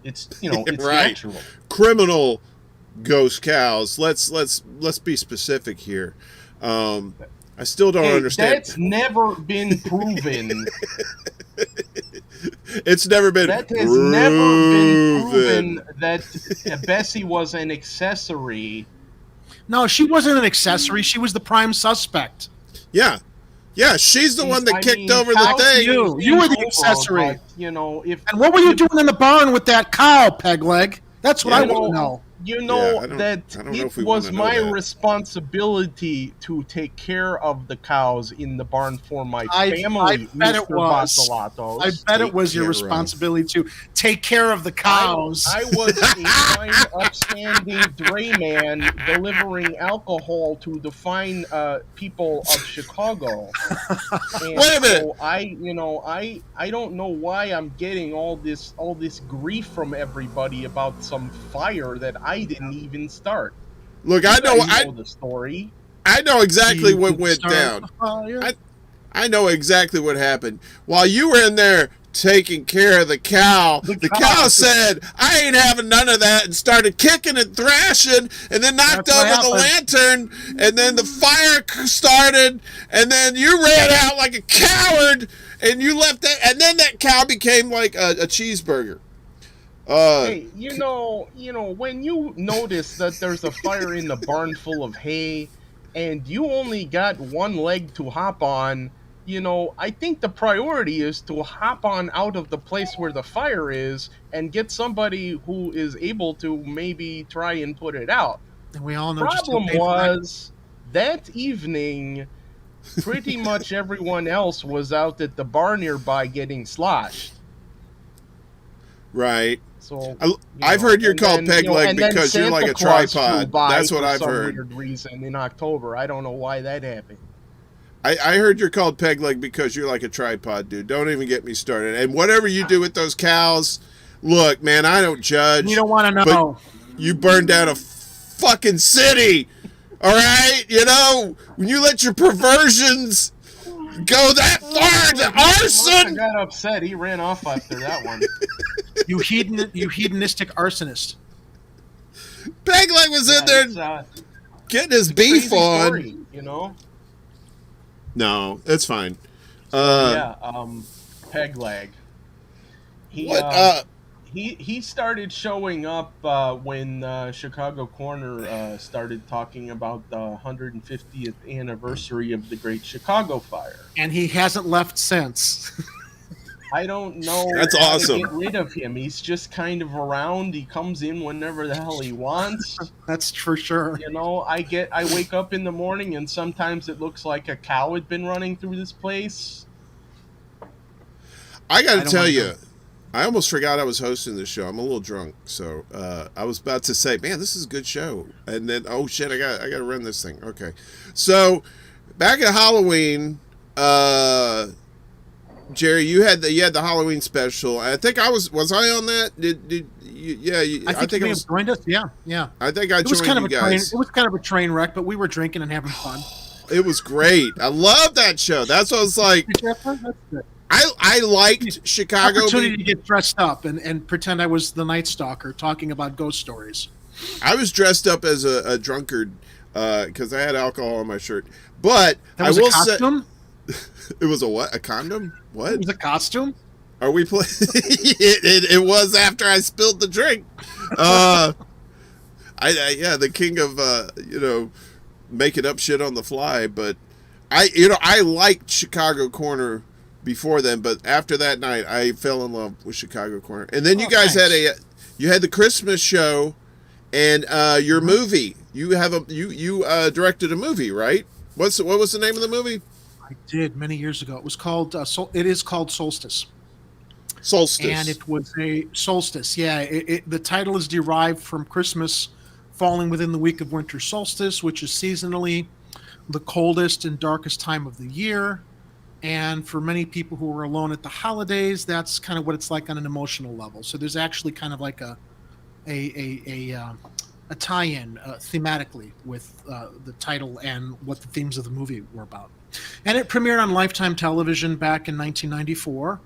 It's, it's Right. natural. Criminal ghost cows. Let's be specific here. I still don't understand. That's never been proven. It's never been That has never been proven that Bessie was an accessory. No, she wasn't an accessory. She was the prime suspect. Yeah. Yeah, she's the one that kicked over the how thing. You were the accessory. But, if And what were you doing in the barn with that cow, Pegleg? That's what I want to know. I don't know if we it was wanna know my that. responsibility to take care of the cows in the barn for my I family, bet Mr. it was. Vasilatos. I bet it was your care of. responsibility to take care of the cows. I was a fine, upstanding drayman delivering alcohol to the fine people of Chicago. And Wait a minute. So I don't know why I'm getting all this grief from everybody about some fire that I didn't even start. Look, You I know guys know the story. I know exactly You what could went start down. the fire. I know exactly what happened. While you were in there taking care of the cow, the cow said, I ain't having none of that, and started kicking and thrashing, and then knocked That's what over the lantern, and then the fire started, and then you ran out like a coward, and you left that, and then that cow became like a cheeseburger. Hey, when you notice that there's a fire in the barn full of hay, and you only got one leg to hop on, I think the priority is to hop on out of the place where the fire is and get somebody who is able to maybe try and put it out. And we all know Problem was, that evening, pretty much everyone else was out at the bar nearby getting sloshed. Right. So I've heard you're and called then, peg leg and then because you're like a Santa Claus tripod. flew by That's what for I've some heard. Weird reason in October. I don't know why that happened. I heard you're called peg leg because you're like a tripod, dude. Don't even get me started. And whatever you do with those cows, look, man, I don't judge. You don't want to know. But you burned down a fucking city. All right? When you let your perversions go that far to arson. I got upset. He ran off after that one. You hedonistic arsonist. Peg leg was in there getting his beef crazy on. Story, No, it's fine. Peg leg. He started showing up when Chicago Corner started talking about the 150th anniversary of the Great Chicago Fire. And he hasn't left since. I don't know That's how awesome. to get rid of him. He's just kind of around. He comes in whenever the hell he wants. That's for sure. I wake up in the morning and sometimes it looks like a cow had been running through this place. I got to tell you, I almost forgot I was hosting this show. I'm a little drunk, so I was about to say, "Man, this is a good show," and then, oh shit, I got to run this thing. Okay, so back at Halloween, Jerry, you had the Halloween special. I think I was I on that? Did you? Yeah, I think you may have joined us. Yeah. I think I joined you guys. It was kind of a train wreck, but we were drinking and having fun. It was great. I love that show. That's what I was like. I liked Chicago. Opportunity to get dressed up and pretend I was the Night Stalker talking about ghost stories. I was dressed up as a drunkard because I had alcohol on my shirt. But That was I will a costume? it was a what? A condom? What? It was a costume? Are we playing? it was after I spilled the drink. Yeah, the king of making up shit on the fly. But I liked Chicago Corner before then, but after that night, I fell in love with Chicago Corner. And then you guys had the Christmas show, and your movie. You directed a movie, right? What was the name of the movie? I did many years ago. It was called. It is called Solstice. Solstice. And it was a solstice. Yeah, the title is derived from Christmas falling within the week of winter solstice, which is seasonally the coldest and darkest time of the year. And for many people who are alone at the holidays, that's kind of what it's like on an emotional level. So there's actually kind of like a a tie-in thematically with the title and what the themes of the movie were about. And it premiered on Lifetime Television back in 1994,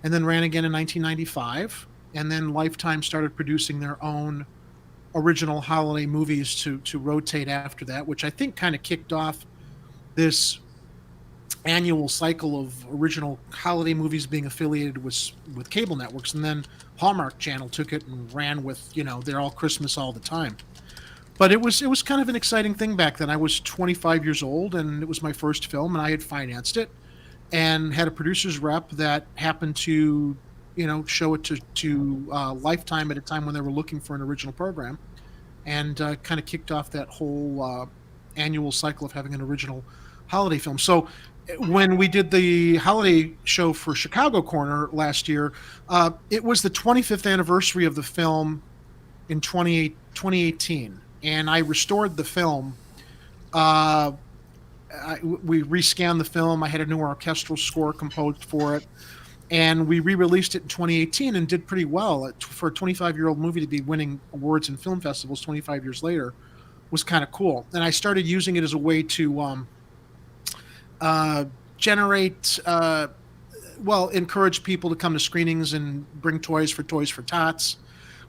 and then ran again in 1995. And then Lifetime started producing their own original holiday movies to rotate after that, which I think kind of kicked off this annual cycle of original holiday movies being affiliated with cable networks. And then Hallmark Channel took it and ran with, they're all Christmas all the time. But it was kind of an exciting thing back then. I was 25 years old, and it was my first film, and I had financed it and had a producer's rep that happened to show it to Lifetime at a time when they were looking for an original program, and kind of kicked off that whole annual cycle of having an original holiday film. So when we did the holiday show for Chicago Corner last year, it was the 25th anniversary of the film in 2018, and I restored the film. We rescanned the film. I had a new orchestral score composed for it, and we re-released it in 2018 and did pretty well. For a 25-year-old movie to be winning awards in film festivals 25 years later was kind of cool. And I started using it as a way to generate, encourage people to come to screenings and bring Toys for Tots.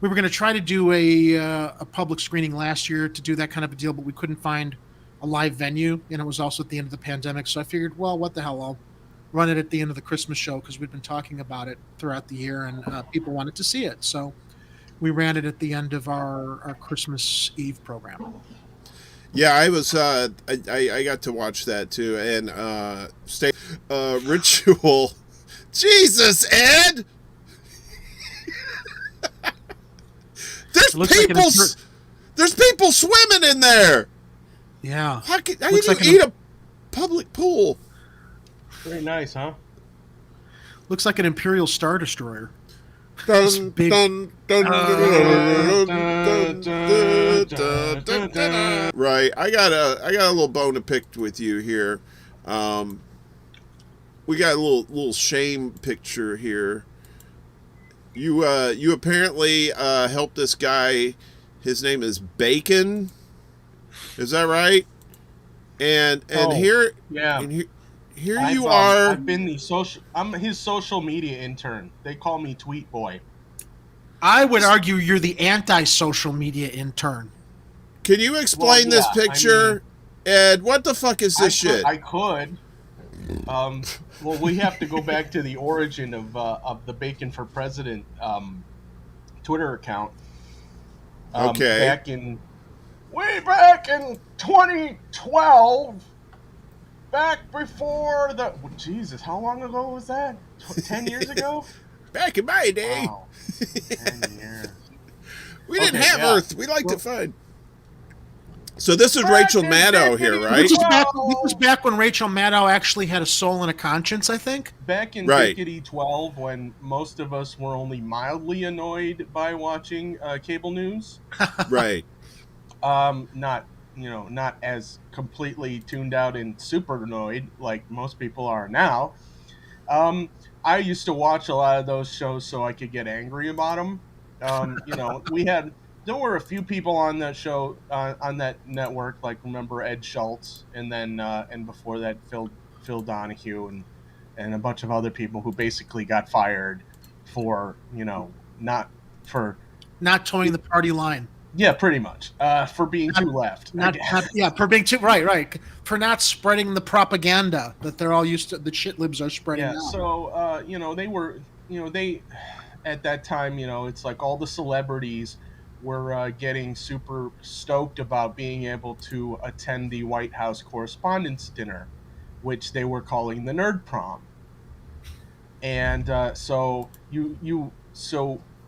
We were going to try to do a public screening last year to do that kind of a deal, but we couldn't find a live venue, and it was also at the end of the pandemic. So I figured, well, what the hell, I'll run it at the end of the Christmas show, because we'd been talking about it throughout the year, and people wanted to see it. So we ran it at the end of our Christmas Eve program. Yeah, I was. I got to watch that too, and Ritual. Jesus, Ed. There's people. There's people swimming in there. Yeah. How can you eat a public pool? Very nice, huh? Looks like an Imperial Star Destroyer. Right. I got a little bone to pick with you here. We got a little shame picture here. You apparently helped this guy. His name is Bacon. Is that right? And here, yeah. And here you are. I've been I'm his social media intern. They call me Tweet Boy. I would argue you're the anti-social media intern. Can you explain this picture, Ed? What the fuck is this shit? I could. Well, we have to go back to the origin of the Bacon for President Twitter account. Okay. Way back in 2012. Back before the... Jesus, how long ago was that? 10 years ago? Back in my day. Wow. 10 years. We didn't have Earth. We liked it fun. So this is Rachel Maddow here, right? This was back when Rachel Maddow actually had a soul and a conscience, I think. Back in Dickety 12, when most of us were only mildly annoyed by watching cable news. Right. Not as completely tuned out and super annoyed like most people are now. I used to watch a lot of those shows so I could get angry about them. There were a few people on that show, on that network, like remember Ed Schultz, and then and before that Phil Donahue and a bunch of other people who basically got fired for not towing the party line. Yeah, pretty much. For being too left. For being too right. For not spreading the propaganda that they're all used to. The shit libs are spreading. Yeah. Now. So they were they at that time it's like all the celebrities were getting super stoked about being able to attend the White House Correspondents' Dinner, which they were calling the Nerd Prom. And so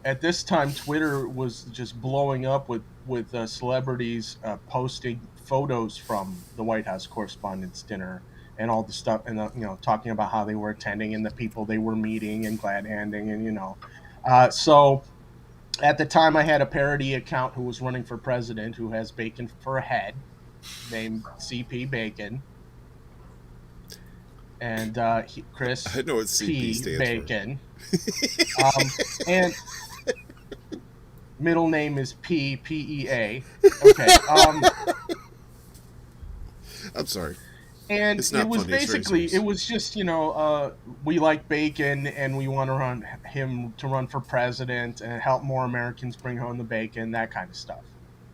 at this time, Twitter was just blowing up with celebrities posting photos from the White House Correspondents' Dinner and all the stuff, and talking about how they were attending and the people they were meeting and glad handing, and so at the time I had a parody account who was running for president who has bacon for a head, named CP Bacon, and Chris I know what CP P stands Bacon, for. and Middle name is P-E-A. Okay. I'm sorry. And It's not it was funny, it's very basically, serious. it was just, we like bacon and we want to run him to run for president and help more Americans bring home the bacon, that kind of stuff,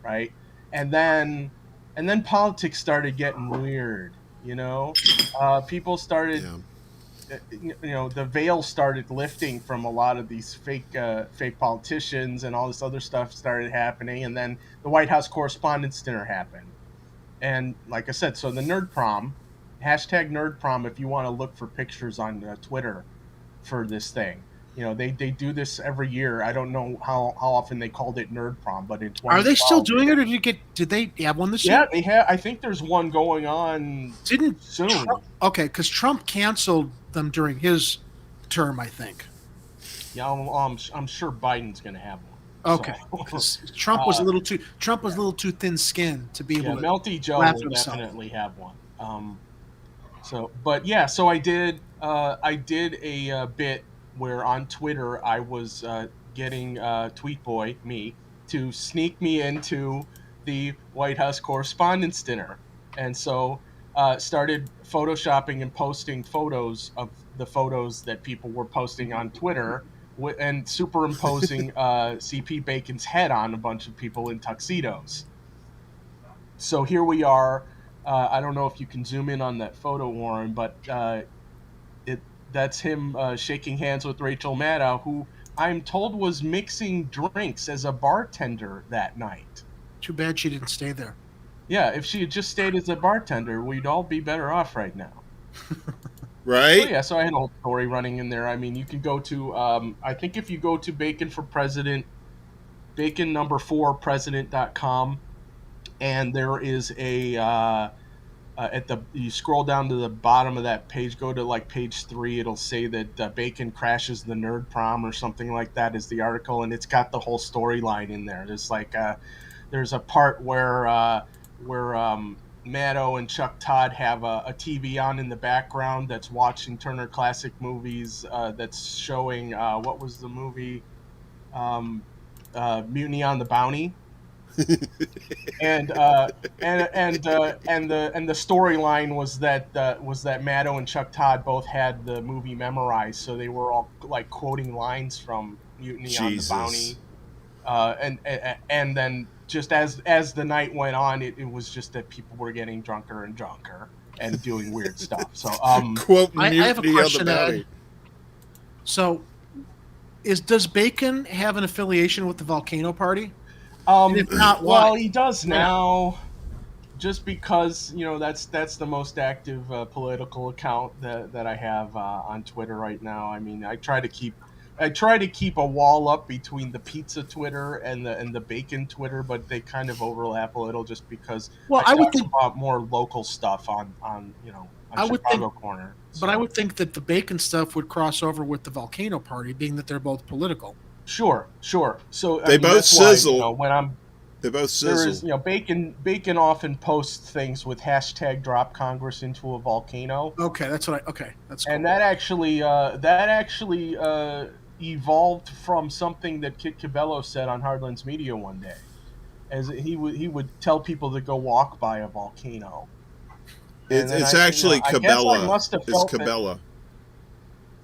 right? And then politics started getting weird, people started, the veil started lifting from a lot of these fake politicians, and all this other stuff started happening. And then the White House Correspondents' Dinner happened. And like I said, so the Nerd Prom, hashtag Nerd Prom, if you want to look for pictures on Twitter for this thing. They do this every year. I don't know how often they called it Nerd Prom, but in 2012, are they still doing it, or did they have one this year? Yeah, they have. I think there's one going on soon. Okay, because Trump canceled them during his term, I think. Yeah, I'm sure Biden's going to have one. Okay, because Trump was a little too thin-skinned to be able to. Melty Joe laugh will at himself. definitely have one. So I did a bit where on Twitter I was getting Tweet Boy, me, to sneak me into the White House Correspondents' Dinner, and so started photoshopping and posting photos of the photos that people were posting on Twitter, and superimposing CP Bacon's head on a bunch of people in tuxedos. So here we are. I don't know if you can zoom in on that photo, Warren, but that's him shaking hands with Rachel Maddow, who I'm told was mixing drinks as a bartender that night. Too bad she didn't stay there. Yeah, if she had just stayed as a bartender, we'd all be better off right now. Right? So I had a whole story running in there. I mean, you can go to, I think if you go to Bacon for President, Bacon number 4 president.com, and there is a, you scroll down to the bottom of that page, go to like page 3, it'll say that Bacon crashes the Nerd Prom or something like that is the article, and it's got the whole storyline in there. There's like, there's a part where Maddow and Chuck Todd have a TV on in the background that's watching Turner Classic Movies, that's showing what was the movie, Mutiny on the Bounty, and the storyline was that Maddow and Chuck Todd both had the movie memorized, so they were all like quoting lines from Mutiny on the Bounty, and then just as the night went on, it was just that people were getting drunker and drunker and doing weird stuff. So I have a question, Ed. So does Bacon have an affiliation with the Volcano Party? If not, why? Well, he does now, just because that's the most active political account that I have on Twitter right now. I mean, I try to keep a wall up between the pizza Twitter and the Bacon Twitter, but they kind of overlap a little just because I would think about more local stuff on Chicago Corner. So. But I would think that the Bacon stuff would cross over with the Volcano Party, being that they're both political. Sure. So they both sizzle. They both sizzle. Bacon often posts things with hashtag drop Congress into a volcano. Okay, that's what that's cool. And that actually evolved from something that Kit Cabello said on Hardlands Media one day, as he would tell people to go walk by a volcano. It's actually Cabela. It's Cabela.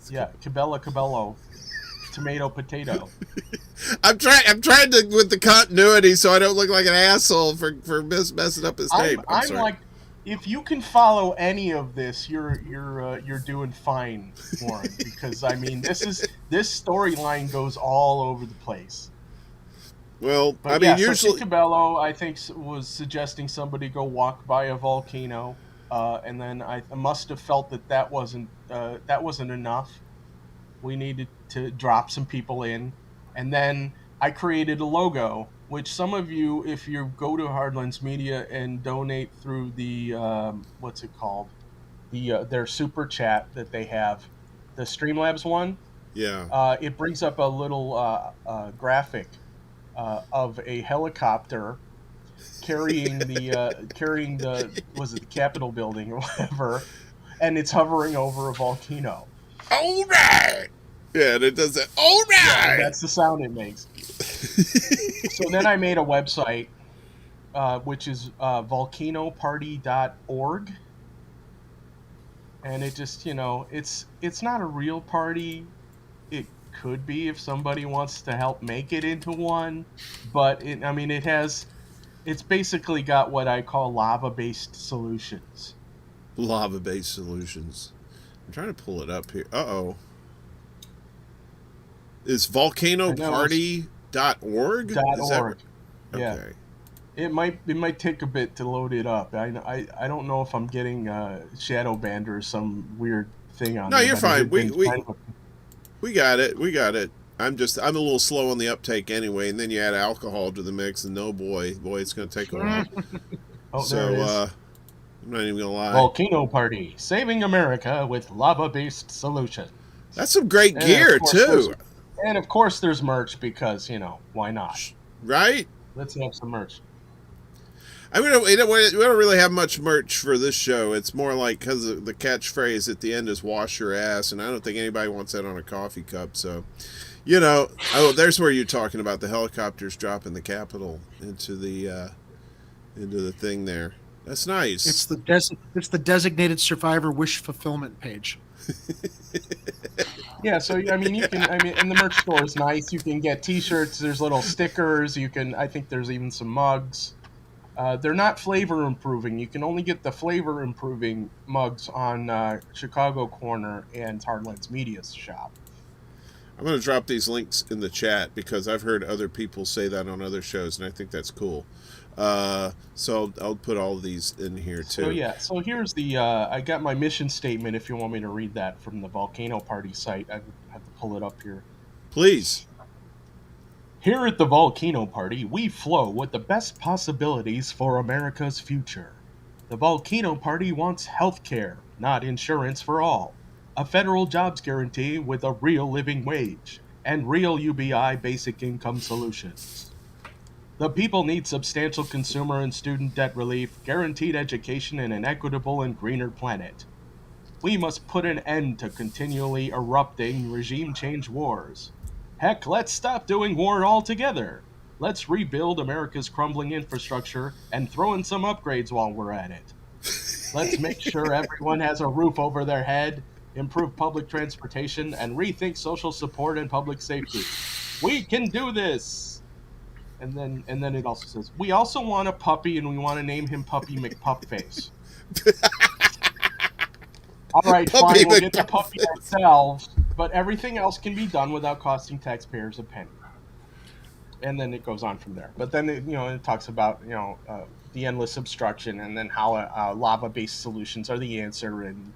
Yeah, Cabello. Tomato, potato. I'm trying to with the continuity so I don't look like an asshole for messing up his name. I'm sorry. Like, if you can follow any of this, you're doing fine, Warren. Because I mean, this storyline goes all over the place. Well, but usually Cabello, I think, was suggesting somebody go walk by a volcano, and then I must have felt that wasn't enough. We needed to drop some people in, and then I created a logo, which some of you, if you go to Hardlands Media and donate through the what's it called, their super chat that they have, the Streamlabs one, it brings up a little graphic of a helicopter carrying the was it the Capitol building or whatever, and it's hovering over a volcano. All right. Yeah, and it does that. All right. Yeah, that's the sound it makes. So then I made a website, which is volcanoparty.org. And it just, it's not a real party. It could be if somebody wants to help make it into one. But, it's basically got what I call lava-based solutions. Lava-based solutions. I'm trying to pull it up here. Uh-oh. Is volcanoparty.org? Is that .org. Yeah. Okay. It might take a bit to load it up. I don't know if I'm getting shadow banned or some weird thing on. No, there, you're but fine. We got it. I'm a little slow on the uptake anyway, and then you add alcohol to the mix, and boy, it's going to take a while. So I'm not even going to lie. Volcano Party, saving America with lava-based solutions. That's some great gear too. And of course, there's merch because why not? Right? Let's have some merch. I mean, we don't really have much merch for this show. It's more like because the catchphrase at the end is "wash your ass," and I don't think anybody wants that on a coffee cup. So, there's where you're talking about the helicopters dropping the Capitol into the thing there. That's nice. It's the designated survivor wish fulfillment page. Yeah, so and the merch store is nice. You can get T-shirts. There's little stickers. I think there's even some mugs. They're not flavor improving. You can only get the flavor improving mugs on Chicago Corner and Hardlands Media's shop. I'm going to drop these links in the chat because I've heard other people say that on other shows, and I think that's cool. So I'll put all of these in here too. So here's the I got my mission statement. If you want me to read that from the Volcano Party site, I have to pull it up here. Please. Here at the Volcano Party, we flow with the best possibilities for America's future. The Volcano Party wants health care, not insurance for all, a federal jobs guarantee with a real living wage, and real UBI basic income solutions. The people need substantial consumer and student debt relief, guaranteed education, and an equitable and greener planet. We must put an end to continually erupting regime change wars. Heck, let's stop doing war altogether. Let's rebuild America's crumbling infrastructure and throw in some upgrades while we're at it. Let's make sure everyone has a roof over their head, improve public transportation, and rethink social support and public safety. We can do this! And then it also says, we also want a puppy, and we want to name him Puppy McPupface. All right, fine, we'll get the puppy ourselves, but everything else can be done without costing taxpayers a penny. And then it goes on from there. But then it talks about the endless obstruction, and then how lava-based solutions are the answer, and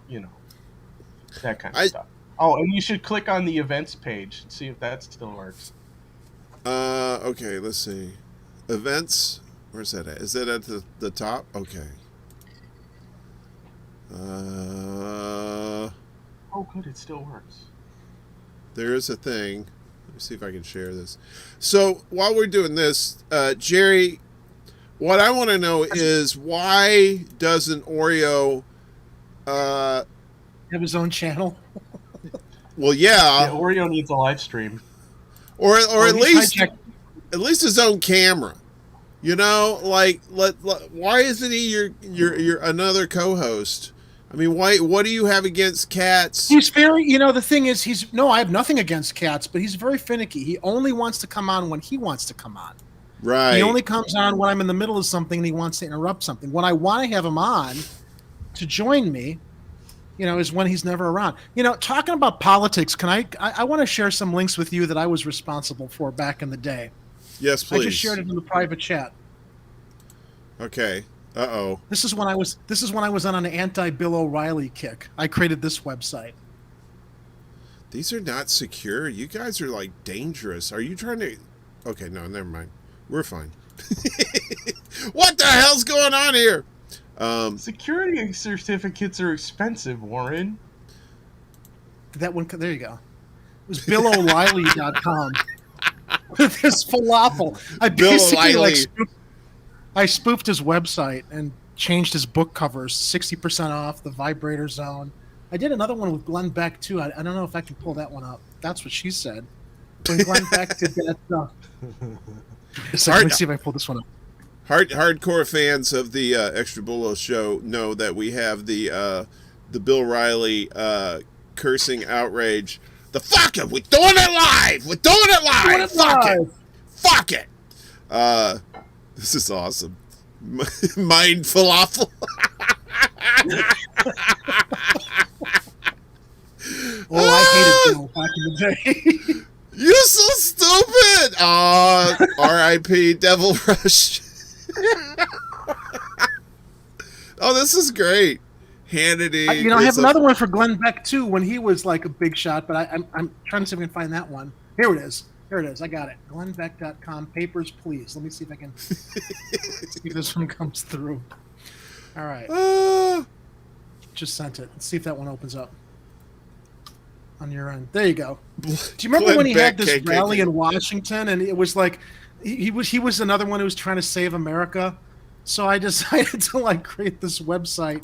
that kind of stuff. Oh, and you should click on the events page and see if that still works. Okay, let's see. Events. Where's that at? Is that at the top? Okay. Oh, good. It still works. There is a thing. Let me see if I can share this. So while we're doing this, Jerry, what I want to know is why doesn't Oreo have his own channel? Well, yeah. Oreo needs a live stream, or at least his own camera. Why isn't he your another co-host? I mean, why? What do you have against cats? He's very, the thing is, I have nothing against cats, but he's very finicky. He only wants to come on when he wants to come on. Right. He only comes on when I'm in the middle of something and he wants to interrupt something. When I want to have him on to join me, is when he's never around. Talking about politics, I want to share some links with you that I was responsible for back in the day. Yes, please. I just shared it in the private chat. Okay. Uh-oh. This is when I was on an anti-Bill O'Reilly kick. I created this website. These are not secure. You guys are dangerous. Are you trying to? Okay, no, never mind. We're fine. What the hell's going on here? Security certificates are expensive, Warren. That one. There you go. It was BillO'Reilly.com. With this falafel. I spoofed his website and changed his book covers, 60% off, the vibrator zone. I did another one with Glenn Beck, too. I don't know if I can pull that one up. That's what she said. When Glenn Beck did that stuff. Let me see if I pull this one up. Hardcore fans of the Extra Bulla show know that we have the Bill Riley cursing outrage. The fuck it! We're doing it live! We're doing it live! Fuck it! This is awesome. Mind falafel. Oh, I hated Bill back in the day. You're so stupid! R.I.P. Devil Rush. Oh, this is great. Hannity. I have another one for Glenn Beck too, when he was like a big shot. But I'm trying to see if I can find that one. Here it is. I got it. GlennBeck.com. Papers, please. Let me see if I can see if this one comes through. All right. Just sent it. Let's see if that one opens up on your end. There you go. Do you remember when he had this rally in Washington, and it was like he was another one who was trying to save America? So I decided to like create this website.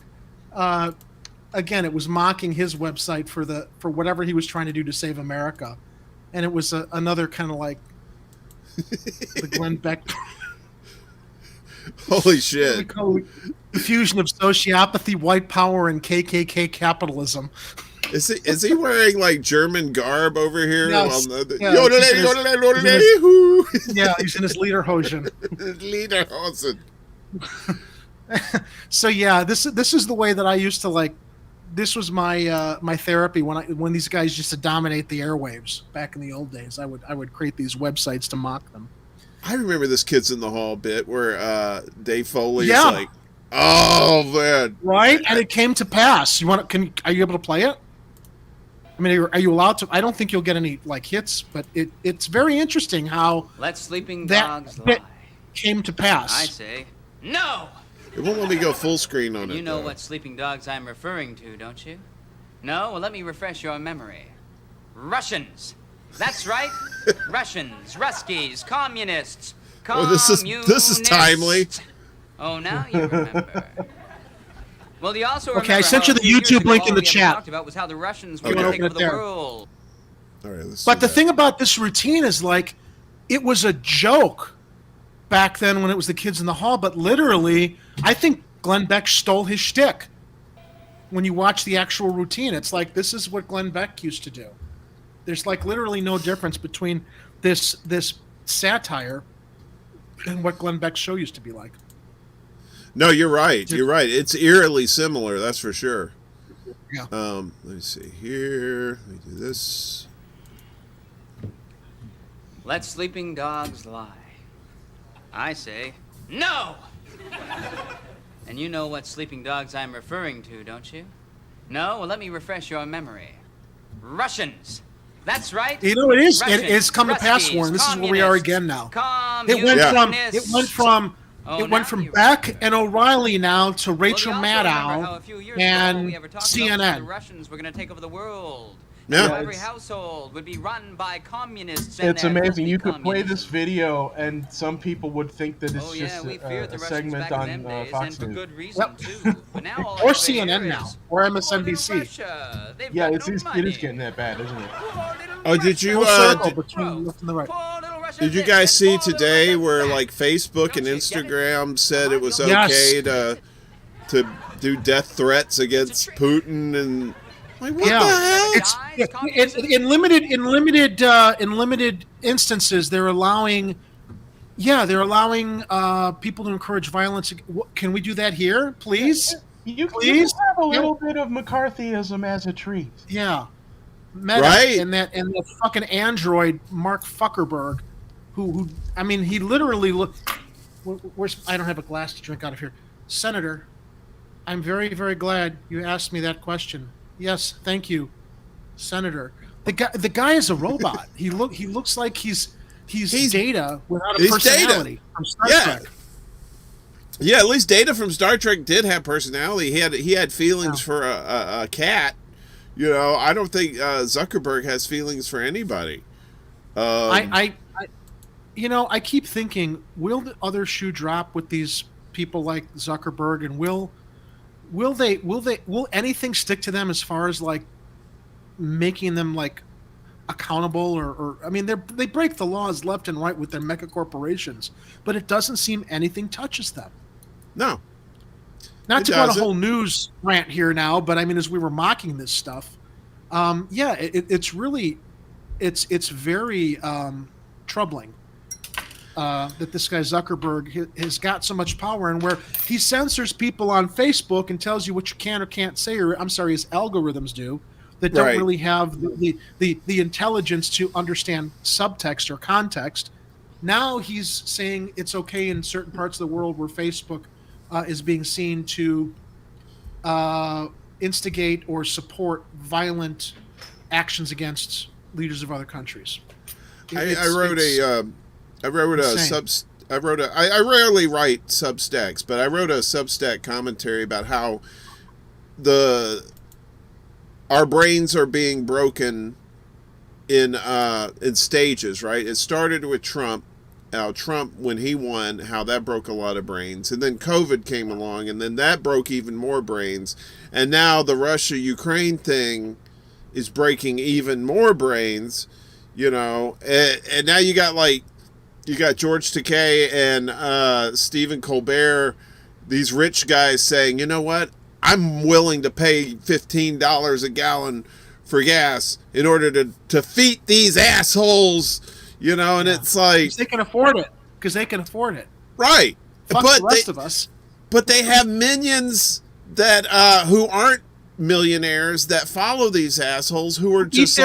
Again, it was mocking his website for whatever he was trying to do to save America, and it was another kind of like the Glenn Beck. Holy shit! The fusion of sociopathy, white power, and KKK capitalism. Is he wearing like German garb over here? Yes. Yeah, he's in his lederhosen. Lederhosen. So yeah, this is the way that I used to like. This was my my therapy when these guys used to dominate the airwaves back in the old days. I would create these websites to mock them. I remember this Kids in the Hall bit where Dave Foley's like, "Oh man!" Right, and it came to pass. Are you able to play it? I mean, are you allowed to? I don't think you'll get any like hits, but it's very interesting how Let sleeping dogs that lie. bit came to pass. I say no. It won't let me go full screen on it. You know what sleeping dogs I'm referring to, don't you? No? Well, let me refresh your memory. Russians. That's right. Russians, Ruskies, communists. Oh, this is timely. Oh, now you remember. Well, you also remember I sent you the YouTube link in the chat. Talked about was how the Russians were going to take over the world. All right, let's But the thing about this routine is like, it was a joke back then when it was the Kids in the Hall, but literally, I think Glenn Beck stole his shtick. When you watch the actual routine, it's like, this is what Glenn Beck used to do. There's like literally no difference between this satire and what Glenn Beck's show used to be like. No, you're right. You're right. It's eerily similar, that's for sure. Yeah. Let me see here. Let me do this. Let sleeping dogs lie. I say no. And you know what sleeping dogs I'm referring to, don't you? No? Well, let me refresh your memory. Russians. That's right. You know, it is. Russians, It's come to pass, Ruskies, Warren. This is where we are again now. It went from Beck and O'Reilly now to Rachel Maddow and CNN. The Russians were going to take over the world. Yeah. So every household would be run by communists. It's amazing. You could play this video, and some people would think that it's just a segment on Fox for News. good reason too. But now all Or I say CNN is, now, or MSNBC. Russia, they've Yeah, got it is money. getting that bad, isn't it? Oh, did you Full circle between left and the right. did you guys see today where like Facebook and Instagram said it was okay to do death threats against Putin and like what the hell? It's in limited instances they're allowing people to encourage violence. Can we do that here, please? You Please? can have a little bit of McCarthyism as a treat. Yeah. Meta Right. and that fucking android Mark Zuckerberg, who I mean, he literally looked. Where's I don't have a glass to drink out of here, Senator. I'm very, very glad you asked me that question. Yes, thank you, Senator. The guy is a robot. He looks like he's Data without a personality. From Star Trek. Yeah, at least Data from Star Trek did have personality. He had feelings for a cat. You know, I don't think Zuckerberg has feelings for anybody. I keep thinking, will the other shoe drop with these people like Zuckerberg, and will anything stick to them as far as like making them like accountable or I mean, they break the laws left and right with their mega corporations, but it doesn't seem anything touches them. No. Not to go on a whole news rant here now, but I mean, as we were mocking this stuff, it's really, it's very troubling that this guy Zuckerberg has got so much power, and where he censors people on Facebook and tells you what you can or can't say, or I'm sorry, his algorithms do, that don't really have the intelligence to understand subtext or context. Now he's saying it's okay in certain parts of the world where Facebook is being seen to instigate or support violent actions against leaders of other countries. I rarely write Substacks, but I wrote a Substack commentary about how our brains are being broken in stages, right? It started with Trump. How Trump, when he won, how that broke a lot of brains. And then COVID came along, and then that broke even more brains. And now the Russia-Ukraine thing is breaking even more brains, you know. And now you got George Takei and Stephen Colbert, these rich guys saying, you know what, I'm willing to pay $15 a gallon for gas in order to defeat these assholes. You know, and it's like... Because they can afford it. Right. Fuck the rest of us. But they have minions that who aren't millionaires that follow these assholes who are just Eat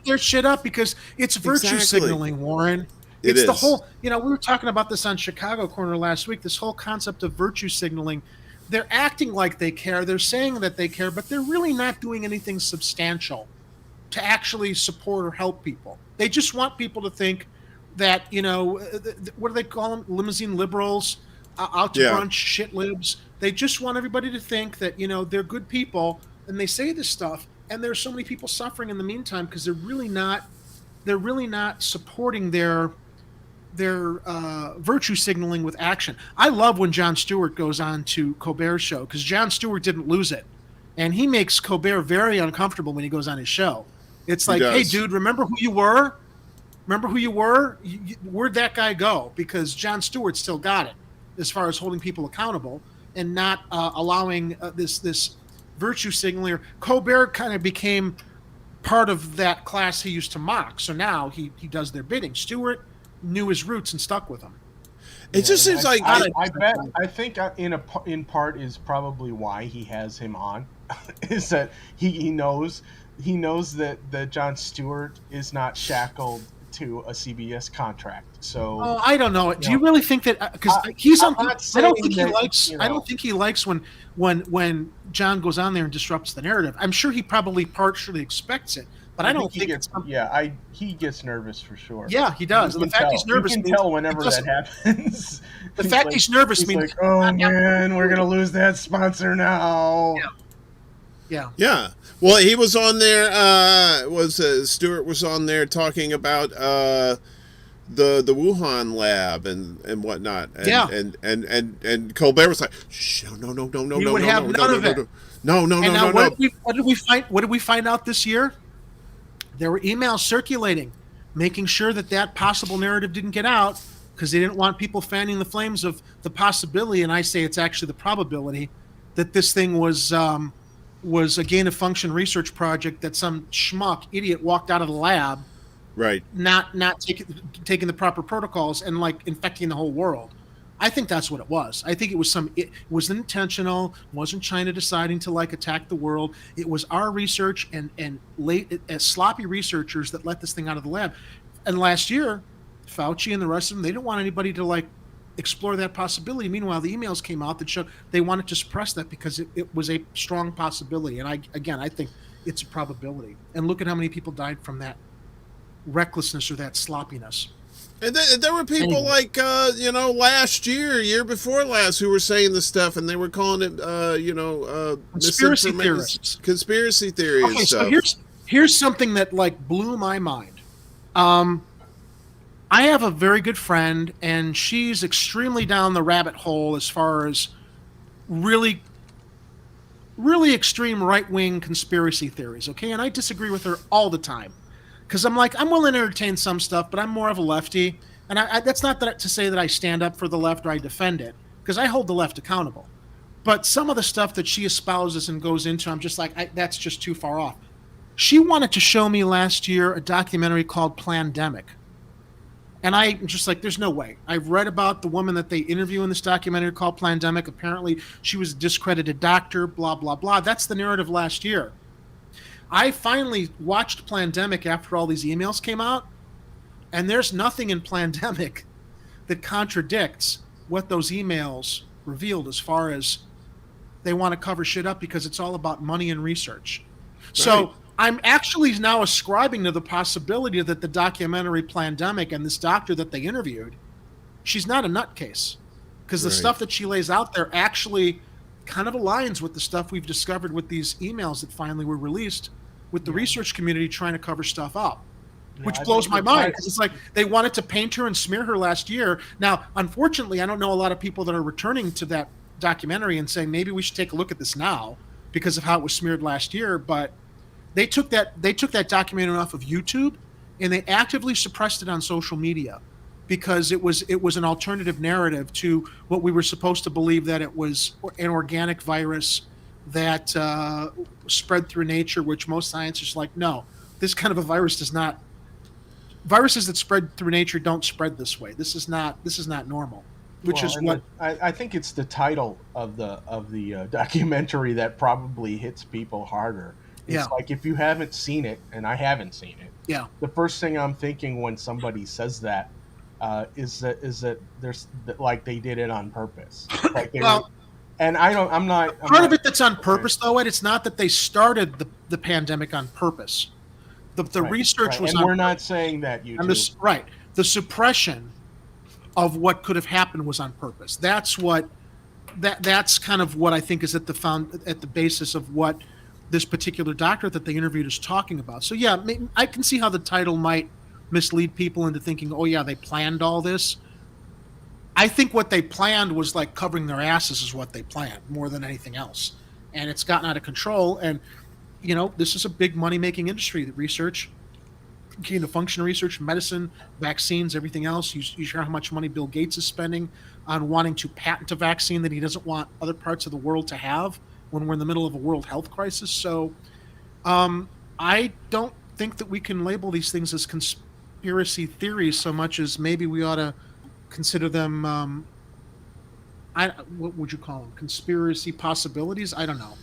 their shit up because it's virtue signaling, Warren. It's the whole... You know, we were talking about this on Chicago Corner last week, this whole concept of virtue signaling. They're acting like they care. They're saying that they care, but they're really not doing anything substantial to actually support or help people. They just want people to think that, you know, what do they call them? Limousine liberals, out to brunch shit libs. They just want everybody to think that, you know, they're good people, and they say this stuff, and there's so many people suffering in the meantime because they're really not supporting their virtue signaling with action. I love when Jon Stewart goes on to Colbert's show because Jon Stewart didn't lose it, and he makes Colbert very uncomfortable when he goes on his show. It's like, hey, dude, remember who you were? Where'd that guy go? Because Jon Stewart still got it as far as holding people accountable and not allowing this virtue signaling. Colbert kind of became part of that class he used to mock. So now he does their bidding. Stewart knew his roots and stuck with them. It just seems like... I think in part is probably why he has him on, is that he knows that Jon Stewart is not shackled to a CBS contract. So I don't know. Do you really think that because he's on? I don't think he likes. I don't think he likes when John goes on there and disrupts the narrative. I'm sure he probably partially expects it, but I don't think he gets nervous for sure. Yeah, he does. And the fact he's nervous, you can tell whenever that happens. The fact he's nervous means like, oh man, we're gonna lose that sponsor now. Yeah. Well, he was on there. Stewart was on there talking about the Wuhan lab and whatnot. And Colbert was like, shh, no. He would have none of it. No. What did we find? What did we find out this year? There were emails circulating, making sure that possible narrative didn't get out because they didn't want people fanning the flames of the possibility, and I say it's actually the probability, that this thing was a gain-of-function research project that some schmuck idiot walked out of the lab, right? Not taking the proper protocols and like infecting the whole world. I think that's what it was. I think it was intentional. It wasn't China deciding to like attack the world. It was our research and sloppy researchers that let this thing out of the lab. And last year, Fauci and the rest of them, they didn't want anybody to like explore that possibility. Meanwhile, the emails came out that showed they wanted to suppress that because it was a strong possibility. And I think it's a probability. And look at how many people died from that recklessness or that sloppiness. And there were people like, last year before last, who were saying this stuff, and they were calling it, conspiracy theories. Conspiracy theories. Okay, so here's something that like blew my mind. I have a very good friend, and she's extremely down the rabbit hole as far as really, really extreme right-wing conspiracy theories. Okay, and I disagree with her all the time. because I'm like, I'm willing to entertain some stuff, but I'm more of a lefty. And that's not that to say that I stand up for the left or I defend it, because I hold the left accountable. But some of the stuff that she espouses and goes into, I'm just like, that's just too far off. She wanted to show me last year a documentary called Plandemic. And I'm just like, there's no way. I've read about the woman that they interview in this documentary called Plandemic. Apparently, she was a discredited doctor, blah, blah, blah. That's the narrative last year. I finally watched Plandemic after all these emails came out, and there's nothing in Plandemic that contradicts what those emails revealed as far as they want to cover shit up because it's all about money and research. Right. So I'm actually now ascribing to the possibility that the documentary Plandemic and this doctor that they interviewed, she's not a nutcase, because the stuff that she lays out there actually kind of aligns with the stuff we've discovered with these emails that finally were released with the research community trying to cover stuff up. Which blows my mind, because it's like they wanted to paint her and smear her last year. Now, unfortunately, I don't know a lot of people that are returning to that documentary and saying maybe we should take a look at this now because of how it was smeared last year. But they took that documentary off of YouTube and they actively suppressed it on social media because it was an alternative narrative to what we were supposed to believe, that it was an organic virus that spread through nature, which most scientists are like, no, this kind of a virus does not. Viruses that spread through nature don't spread this way. This is not normal. Which is what I think it's the title of the documentary that probably hits people harder. It's like, if you haven't seen it, and I haven't seen it, the first thing I'm thinking when somebody says that is that there's like they did it on purpose. Like they were, and I'm not part of it that's on purpose though, Ed. It's not that they started the pandemic on purpose. The research was, and we're not saying that you the suppression of what could have happened was on purpose. That's kind of what I think is at the basis of what this particular doctor that they interviewed is talking about. So yeah, I can see how the title might mislead people into thinking, oh yeah, they planned all this. I think what they planned was like covering their asses is what they planned more than anything else, and it's gotten out of control. And you know, this is a big money-making industry, the research, gain of function research, medicine, vaccines, everything else. You hear how much money Bill Gates is spending on wanting to patent a vaccine that he doesn't want other parts of the world to have when we're in the middle of a world health crisis. So I don't think that we can label these things as conspiracy theories so much as maybe we ought to consider them, what would you call them? Conspiracy possibilities? I don't know.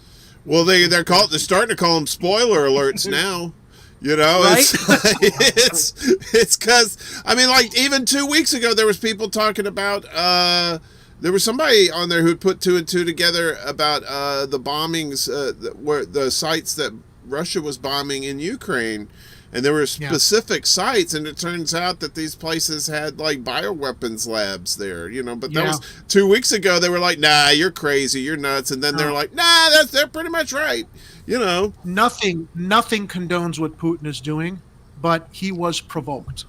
Well, they're starting to call them spoiler alerts now. You know, right? it's because I mean, like even 2 weeks ago, there was people talking about there was somebody on there who put 2 and 2 together about the bombings, where the sites that Russia was bombing in Ukraine. And there were specific sites, and it turns out that these places had like bioweapons labs there, you know. But that was 2 weeks ago. They were like, "Nah, you're crazy, you're nuts," and then they're like, "Nah, they're pretty much right," you know. Nothing condones what Putin is doing, but he was provoked.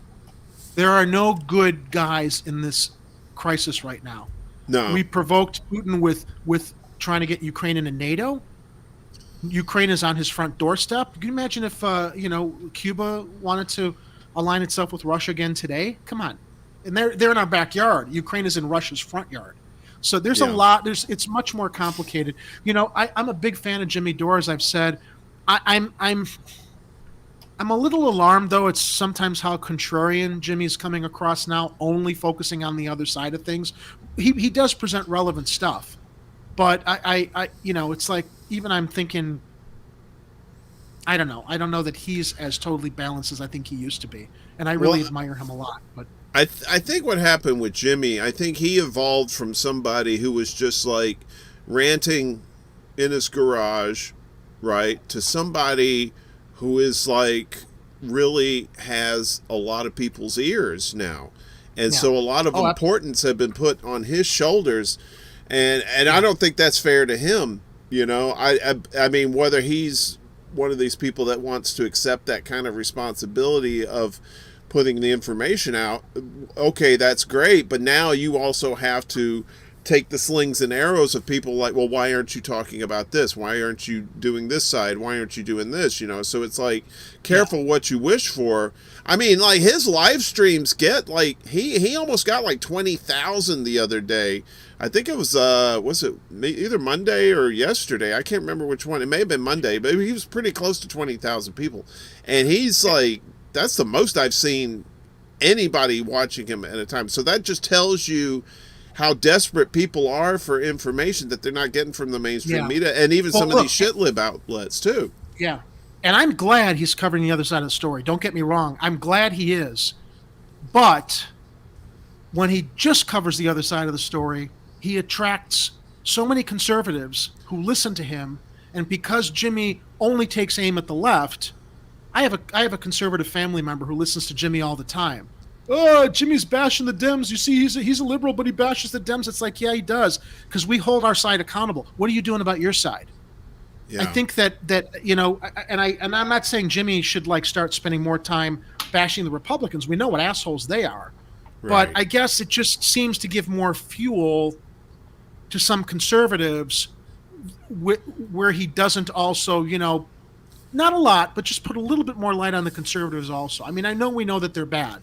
There are no good guys in this crisis right now. No, we provoked Putin with trying to get Ukraine into NATO. Ukraine is on his front doorstep. Can you imagine if Cuba wanted to align itself with Russia again today? Come on, and they're in our backyard. Ukraine is in Russia's front yard. So there's a lot. It's much more complicated. You know, I'm a big fan of Jimmy Dore, as I've said. I'm a little alarmed though. It's sometimes how contrarian Jimmy's coming across now, only focusing on the other side of things. He does present relevant stuff, but I it's like, even I'm thinking, I don't know that he's as totally balanced as I think he used to be, and I really admire him a lot. But I think what happened with Jimmy, I think he evolved from somebody who was just like ranting in his garage, right, to somebody who is like really has a lot of people's ears now, and so a lot of importance have been put on his shoulders, and I don't think that's fair to him. You know, I mean, whether he's one of these people that wants to accept that kind of responsibility of putting the information out, okay, that's great. But now you also have to take the slings and arrows of people like, well, why aren't you talking about this? Why aren't you doing this side? Why aren't you doing this? You know, so it's like, careful what you wish for. I mean, like, his live streams get, like, he almost got like 20,000 the other day. I think it was it either Monday or yesterday? I can't remember which one. It may have been Monday, but he was pretty close to 20,000 people. And he's like, that's the most I've seen anybody watching him at a time. So that just tells you how desperate people are for information that they're not getting from the mainstream media, and even some of these shit-lib outlets, too. Yeah. And I'm glad he's covering the other side of the story. Don't get me wrong. I'm glad he is. But when he just covers the other side of the story, he attracts so many conservatives who listen to him. And because Jimmy only takes aim at the left, I have a conservative family member who listens to Jimmy all the time. Oh, Jimmy's bashing the Dems. You see, he's a liberal, but he bashes the Dems. It's like, yeah, he does, because we hold our side accountable. What are you doing about your side? Yeah. I think that you know, and I'm not saying Jimmy should like start spending more time bashing the Republicans. We know what assholes they are, but I guess it just seems to give more fuel to some conservatives where he doesn't also, you know, not a lot, but just put a little bit more light on the conservatives also. I mean, I know we know that they're bad,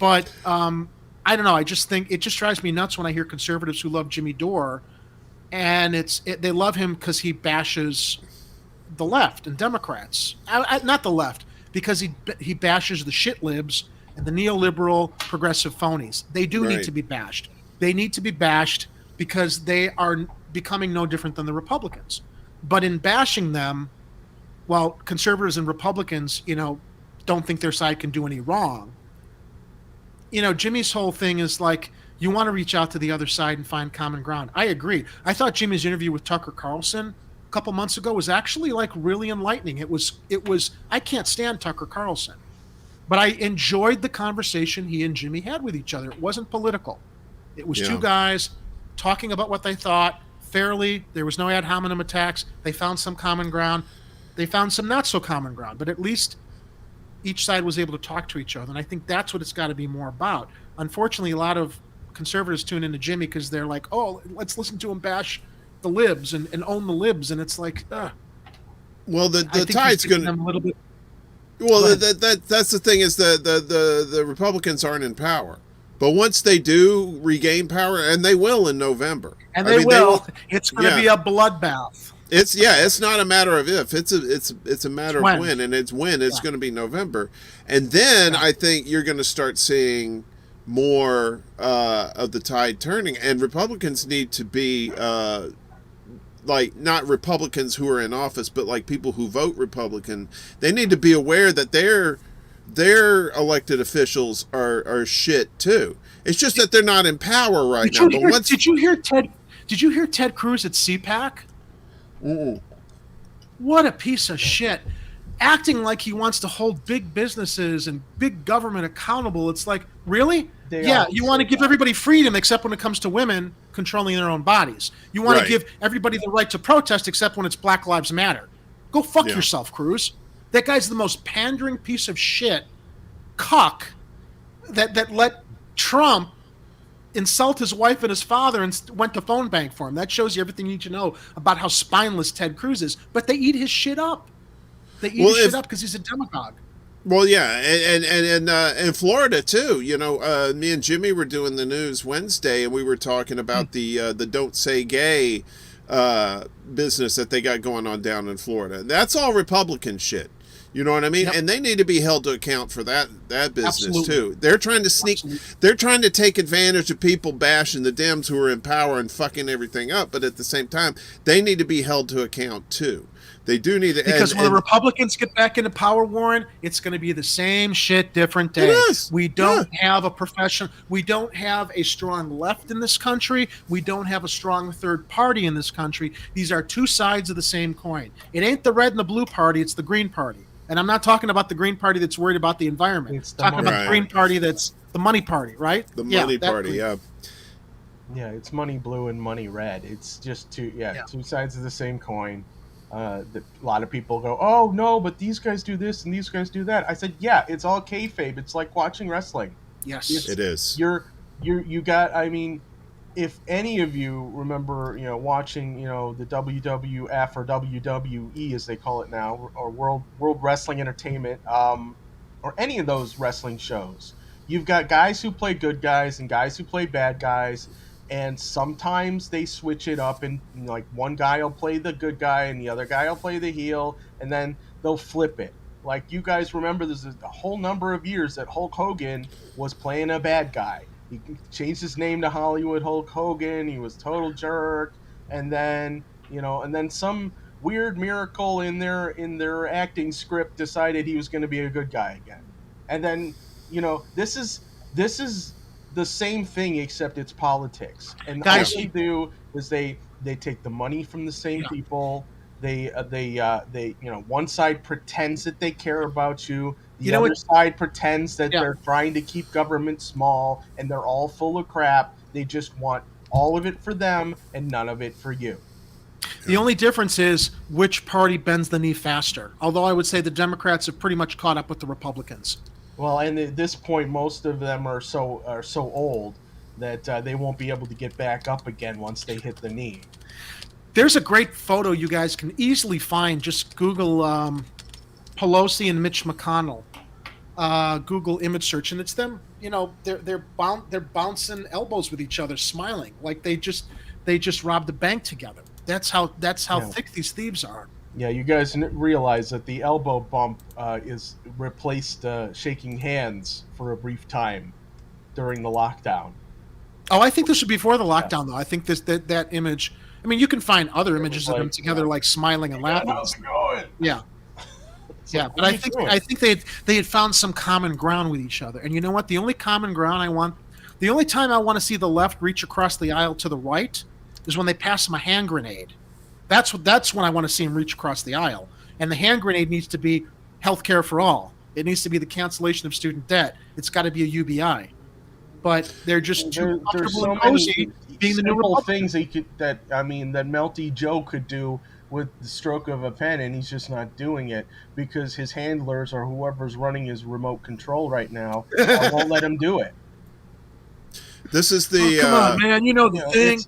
but I don't know. I just think it just drives me nuts when I hear conservatives who love Jimmy Dore, and they love him because he bashes the left and Democrats. Not the left, because he bashes the shit libs and the neoliberal progressive phonies. They do need to be bashed. They need to be bashed because they are becoming no different than the Republicans. But in bashing them, while conservatives and Republicans, you know, don't think their side can do any wrong, you know, Jimmy's whole thing is like, you want to reach out to the other side and find common ground. I agree. I thought Jimmy's interview with Tucker Carlson a couple months ago was actually like really enlightening. It was. I can't stand Tucker Carlson, but I enjoyed the conversation he and Jimmy had with each other. It wasn't political. It was two guys talking about what they thought fairly. There was no ad hominem attacks. They found some common ground. They found some not so common ground, but at least each side was able to talk to each other. And I think that's what it's got to be more about. Unfortunately, a lot of conservatives tune into Jimmy because they're like, oh, let's listen to him bash the libs and own the libs. And it's like, well, the tide's going to... Well, that's the thing is the Republicans aren't in power. But once they do regain power, and they will in November. And they will. It's going to be a bloodbath. It's not a matter of if. It's a matter of when, and it's when. It's going to be November. And then I think you're going to start seeing more of the tide turning. And Republicans need to be like, not Republicans who are in office, but like people who vote Republican. They need to be aware that their elected officials are shit too. It's just that they're not in power right now. Did you hear Ted Cruz at CPAC? What a piece of shit. Acting like he wants to hold big businesses and big government accountable. It's like, really? You want to give everybody freedom except when it comes to women controlling their own bodies. You want to give everybody the right to protest except when it's Black Lives Matter. Go fuck yourself, Cruz. That guy's the most pandering piece of shit cuck that let Trump insult his wife and his father and went to phone bank for him. That shows you everything you need to know about how spineless Ted Cruz is. But they eat his shit up. They eat his shit up because he's a demagogue. Well, yeah, and in Florida too. You know, me and Jimmy were doing the news Wednesday, and we were talking about the "Don't Say Gay" business that they got going on down in Florida. That's all Republican shit. You know what I mean? Yep. And they need to be held to account for that business too. They're trying to sneak. They're trying to take advantage of people bashing the Dems who are in power and fucking everything up. But at the same time, they need to be held to account too. They do need to, because when the Republicans get back into power, Warren, it's going to be the same shit, different day. We don't have a profession. We don't have a strong left in this country. We don't have a strong third party in this country. These are two sides of the same coin. It ain't the red and the blue party. It's the green party. And I'm not talking about the green party that's worried about the environment. It's talking about the green party that's the money party, right? The money party, yeah. Yeah, it's money blue and money red. It's just two sides of the same coin. A lot of people go, oh no, but these guys do this and these guys do that. I said, yeah, it's all kayfabe. It's like watching wrestling. Yes, it is. You got. I mean, if any of you remember, watching, the WWF or WWE as they call it now, or World Wrestling Entertainment, or any of those wrestling shows, you've got guys who play good guys and guys who play bad guys, and sometimes they switch it up, and like one guy will play the good guy and the other guy will play the heel, and then they'll flip it. Like, you guys remember, there's a whole number of years that Hulk Hogan was playing a bad guy. He changed his name to Hollywood Hulk Hogan. He was total jerk, and then some weird miracle in their acting script decided he was going to be a good guy again. And then this is the same thing, except it's politics. And Guys, all they do is they take the money from the same people. They one side pretends that they care about you. The other side pretends that they're trying to keep government small, and they're all full of crap. They just want all of it for them and none of it for you. The only difference is which party bends the knee faster. Although I would say the Democrats have pretty much caught up with the Republicans. Well, and at this point, most of them are so old that they won't be able to get back up again once they hit the knee. There's a great photo you guys can easily find. Just Google Pelosi and Mitch McConnell. Google image search, and it's them. They're bouncing elbows with each other, smiling like they just robbed a bank together. That's how thick these thieves are. Yeah, you guys realize that the elbow bump is replaced shaking hands for a brief time during the lockdown. Oh, I think this was before the lockdown, though. I think that image. I mean, you can find other images of them together, like smiling and laughing. How's it going? Yeah. Yeah, but I think they had found some common ground with each other. And you know what? The only common ground the only time I want to see the left reach across the aisle to the right is when they pass them a hand grenade. That's when I want to see them reach across the aisle. And the hand grenade needs to be healthcare for all. It needs to be the cancellation of student debt. It's got to be a UBI. But they're just too comfortable and cozy being the new Republicans. Things that Melty Joe could do with the stroke of a pen, and he's just not doing it because his handlers or whoever's running his remote control right now won't let him do it. This is the come on, man. You know the thing.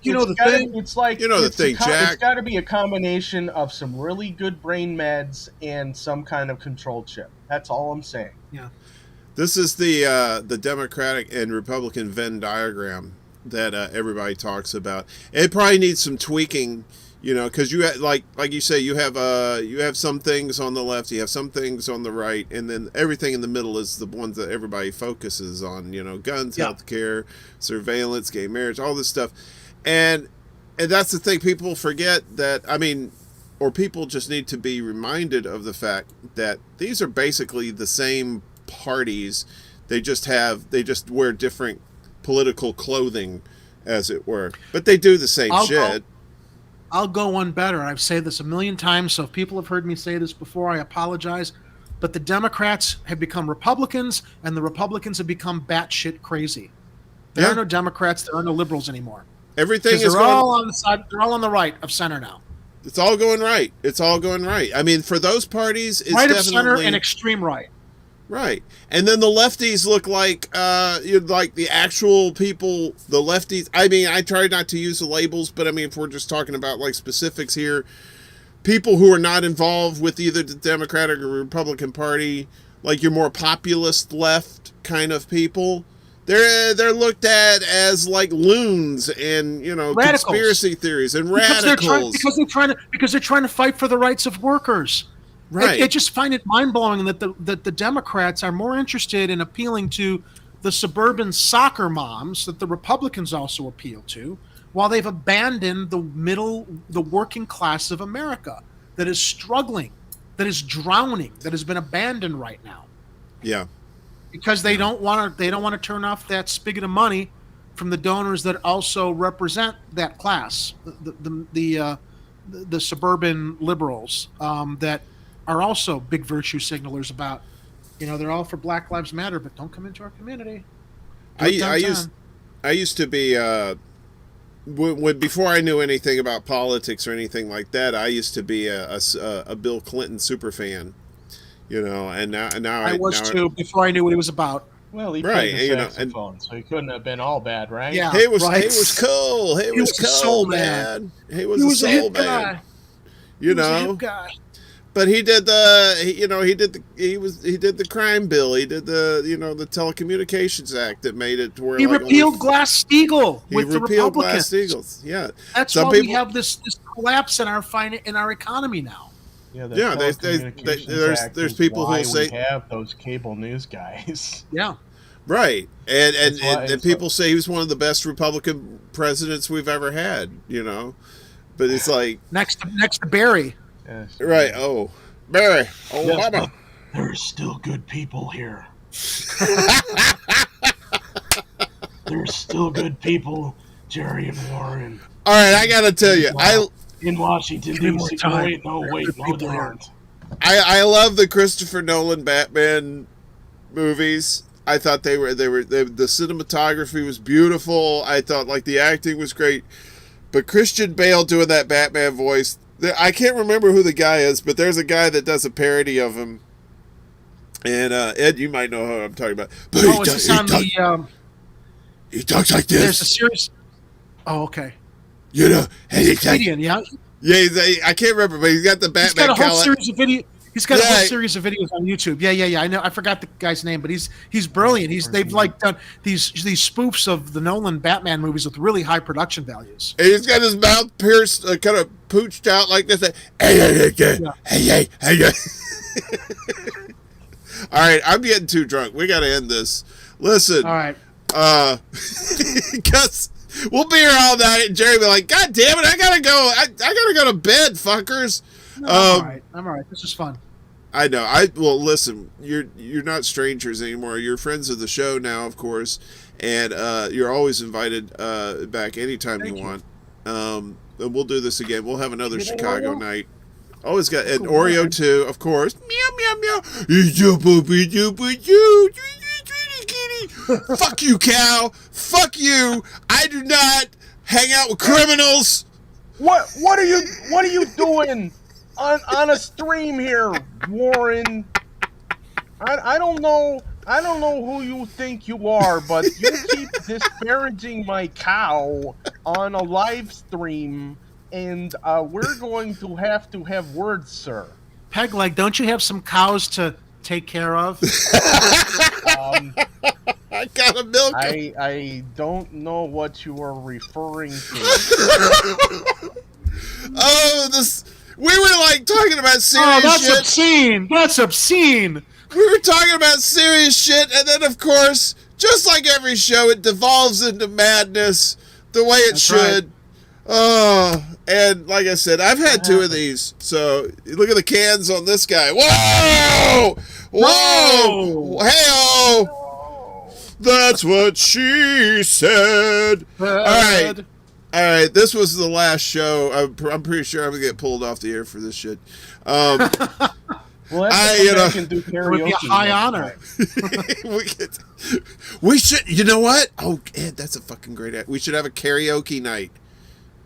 It's like the thing, Jack. It's got to be a combination of some really good brain meds and some kind of control chip. That's all I'm saying. Yeah. This is the Democratic and Republican Venn diagram that everybody talks about. It probably needs some tweaking, because you like you say, you have some things on the left, you have some things on the right, and then everything in the middle is the ones that everybody focuses on. Guns, healthcare, surveillance, gay marriage, all this stuff, and that's the thing. People forget that. Or people just need to be reminded of the fact that these are basically the same parties. They just wear different political clothing, as it were, but they do the same shit. I'll go one better. I've said this a million times, so if people have heard me say this before, I apologize. But the Democrats have become Republicans, and the Republicans have become batshit crazy. There are no Democrats. There are no liberals anymore. Everything is all on the side. They're all on the right of center now. It's all going right. For those parties, it's right of definitely center and extreme right. Right. And then the lefties look like the actual people, the lefties. I try not to use the labels, but if we're just talking about like specifics here, people who are not involved with either the Democratic or Republican Party, like your more populist left kind of people, they're looked at as like loons and conspiracy theories and radicals because they're trying to fight for the rights of workers. Right. I just find it mind-blowing that the Democrats are more interested in appealing to the suburban soccer moms that the Republicans also appeal to, while they've abandoned the working class of America that is struggling, that is drowning, that has been abandoned right now. Yeah. Because they don't want to turn off that spigot of money from the donors that also represent that class, the suburban liberals that are also big virtue signalers about, they're all for Black Lives Matter, but don't come into our community. I used to be before I knew anything about politics or anything like that. I used to be a Bill Clinton super fan, and now I was too before I knew what he was about. Well, he Right, played you the know, and- saxophone, so he couldn't have been all bad, right? Yeah. He was right. he was cool. He was a cool, soul man. He He was was a a soul hip man. guy. You He was a know, hip guy. but he did the crime bill. He did the Telecommunications Act that made it to where He like, repealed Glass-Steagall he with the repealed Republicans. Glass-Steagall. Yeah, That's Some why people- we have this collapse in our economy now. Yeah, the Yeah, Telecommunications there's Act people is who'll why say- we have those cable news guys. Yeah. right. And That's why- and people say he was one of the best Republican presidents we've ever had. You know, but it's like Next to Barry. Yes. right. Oh, Barry, Yes, Obama. there's still good people here. There's still good people, Jerry and Warren. All right, I gotta tell you, In Washington, Give me more D.C. time. Wait, no, people there here. aren't. I love the Christopher Nolan Batman movies. I thought the cinematography was beautiful. I thought like the acting was great, but Christian Bale doing that Batman voice. I can't remember who the guy is, but there's a guy that does a parody of him. And Ed, you might know who I'm talking about. But Oh, is this on the? he talks like There's a this. series. Oh, okay. You know, and He's a comedian, yeah. yeah, I can't remember, but he's got the He's Batman got a whole cowl. series of video. He's got a Yeah. whole series of videos on YouTube. Yeah. I know. I forgot the guy's name, but he's brilliant. They've like done these spoofs of the Nolan Batman movies with really high production values. And he's got his mouth pierced, kind of pooched out like this. Hey. All right, I'm getting too drunk. We got to end this. Listen. All right. Because we'll be here all night, and Jerry will be like, God damn it, I gotta go. I gotta go to bed, fuckers. No, I'm all right. This is fun. I know. Well, listen, you're not strangers anymore. You're friends of the show now, of course, and you're always invited back anytime you want. And we'll do this again. We'll have another Chicago night. Always got an Oreo too, of course. Meow meow meow. Fuck you, cow. Fuck you. I do not hang out with criminals. What are you doing on a stream here, Warren? I don't know who you think you are, but you keep disparaging my cow on a live stream, and we're going to have words, sir. Pegleg, don't you have some cows to take care of? I gotta milk. I don't know what you are referring to. Oh, this. We were like talking about serious Oh, that's shit. obscene. That's obscene. We were talking about serious shit, and then, of course, just like every show, it devolves into madness the way it should. Right. Oh, and like I said, I've had two of these. So look at the cans on this guy. Whoa! Whoa! Hey-oh! That's what she said. All right. This was the last show. I'm pretty sure I'm gonna get pulled off the air for this shit. Well, can do karaoke. It would be a high honor. We should. You know what? Oh, Ed, that's a fucking great idea. We should have a karaoke night.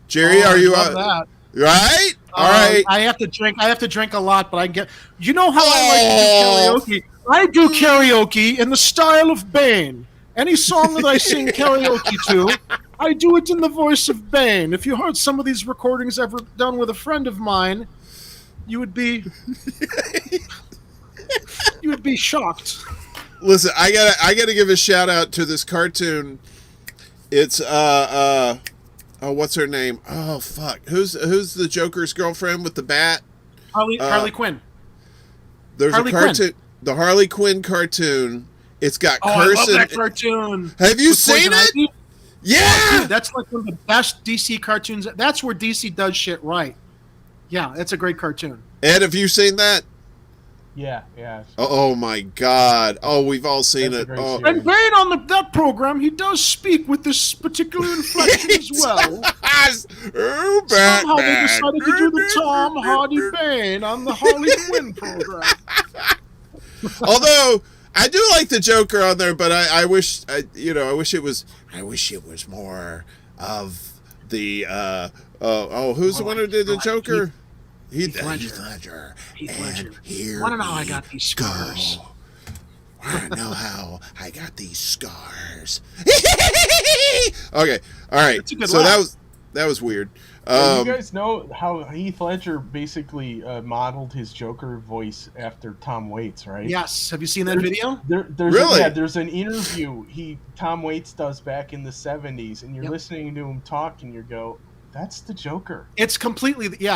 Jerry, are you love that? Right? All right. I have to drink a lot, but I get. You know how I like to do karaoke? I do karaoke in the style of Bane. Any song that I sing karaoke to, I do it in the voice of Bane. If you heard some of these recordings ever done with a friend of mine, you would be shocked. Listen, I gotta give a shout out to this cartoon. It's what's her name? Oh fuck, who's the Joker's girlfriend with the bat? Harley Quinn. There's Harley a cartoon, Quinn. the Harley Quinn cartoon. It's got Oh, I love cursing. that cartoon. Have you With seen Poison it? Ivy? Yeah, Dude, that's like one of the best DC cartoons. That's where DC does shit right. Yeah, it's a great cartoon. Ed, have you seen that? Yeah. Oh my God! Oh, we've all seen That's a it. great Oh, And Bane on that program, he does speak with this particular inflection as well. oh, Somehow they Batman. decided to do the Tom Hardy Bane on the Harley Quinn program. Although I do like the Joker on there, but I wish it was more of the who's the one who did the Joker? Heath Ledger. And here Wanna know how I got these scars? I know how I got these scars. Okay, all right. So that was weird. You guys know how Heath Ledger basically modeled his Joker voice after Tom Waits, right? Yes. Have you seen that video? Really? There's an interview Tom Waits does back in the 70s, and you're listening to him talk, and you go, "That's the Joker." It's completely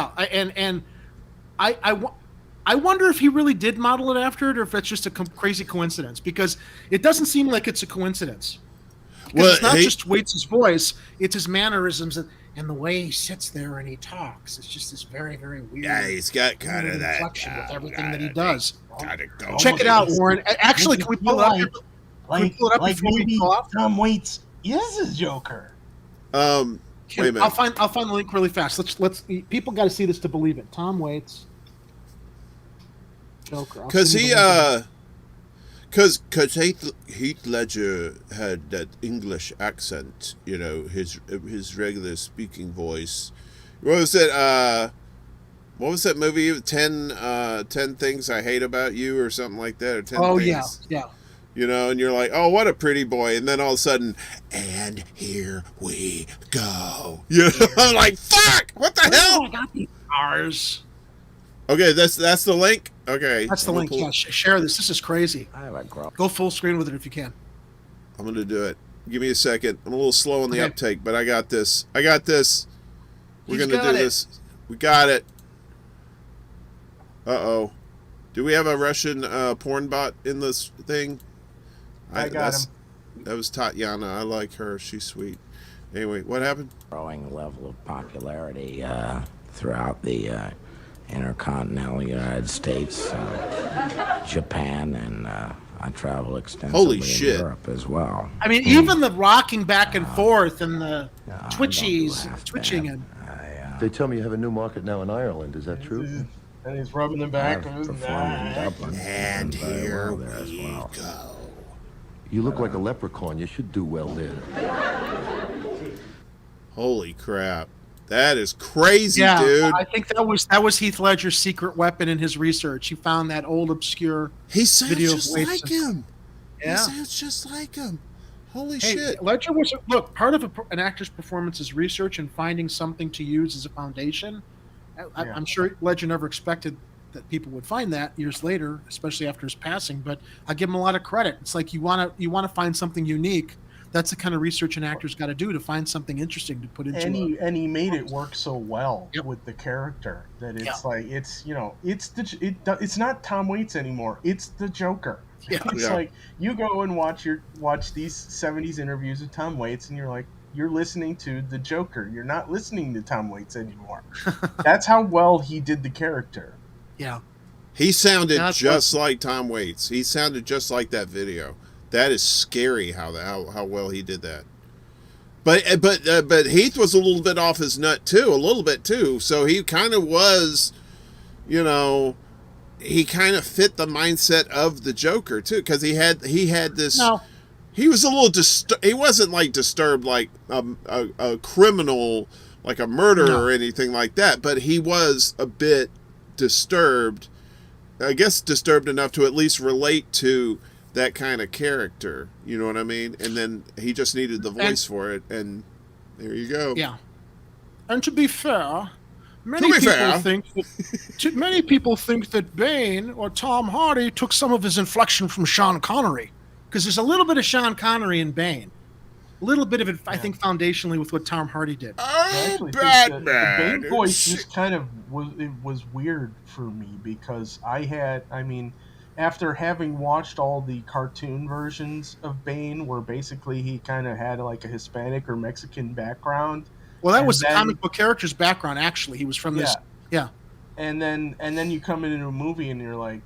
I wonder if he really did model it after it, or if it's just a crazy coincidence, because it doesn't seem like it's a coincidence. Well, it's not just Waits' voice; it's his mannerisms and the way he sits there and he talks. It's just this very, very weird. Yeah, he's got kind of that inflection with everything that he does. Go. Check it out, Warren. Actually, can we pull it up? Can we pull it up before we go off? Tom Waits is a Joker. Wait a minute. I'll find the link really fast. Let's people got to see this to believe it. Tom Waits, Joker. Because Heath Ledger had that English accent, you know, his regular speaking voice. What was it? What was that movie? 10 Things I Hate About You, or something like that, or 10 Things. Yeah. You know, and you're like, oh, what a pretty boy, and then all of a sudden, and here we go. You know, I'm like, fuck, what the hell? I got the R's. Okay, that's the link. Okay, that's the link. Yeah, share this. This is crazy. Go full screen with it if you can. I'm gonna do it. Give me a second. I'm a little slow on the uptake, but I got this. We're gonna do this. We got it. Uh-oh. Do we have a Russian porn bot in this thing? I got him. That was Tatiana. I like her. She's sweet. Anyway, what happened? Growing level of popularity throughout the intercontinental United States, Japan, and I travel extensively in Europe as well. I mean, even the rocking back and forth and the twitching. And they tell me you have a new market now in Ireland. Is that true? And he's rubbing the back of his neck. And here we go. You look like a leprechaun. You should do well there. Holy crap. That is crazy, yeah, dude. I think that was Heath Ledger's secret weapon in his research. He found that old obscure video just like him. Yeah. He sounds just like him. Holy shit. Ledger was part of an actor's performance is research and finding something to use as a foundation. I'm sure Ledger never expected that people would find that years later, especially after his passing, but I give him a lot of credit. It's like you want to find something unique. That's the kind of research an actor's got to do to find something interesting to put into and he made it work so well with the character that it's like it's not Tom Waits anymore. It's the Joker. Yeah. It's like you go and watch these 70s interviews with Tom Waits and you're like, you're listening to the Joker. You're not listening to Tom Waits anymore. That's how well he did the character. Yeah. He sounded just like Tom Waits. He sounded just like that video. That is scary how well he did that. But Heath was a little bit off his nut too, So he kind of was, you know, he kind of fit the mindset of the Joker too, because he had this. No. He was a little he wasn't like disturbed like a criminal, like a murderer or anything like that, but he was a bit disturbed. I guess disturbed enough to at least relate to that kind of character, you know what I mean? And then he just needed the voice for it, and there you go. Yeah. And to be fair, many people think that Bane or Tom Hardy took some of his inflection from Sean Connery, because there's a little bit of Sean Connery in Bane, a little bit of it, I think, foundationally with what Tom Hardy did. Oh, Batman! The Bane voice just kind of was weird for me because after having watched all the cartoon versions of Bane, where basically he kind of had like a Hispanic or Mexican background. Well, that was the comic book character's background. Actually, he was from this. Yeah. And then you come into a movie and you're like,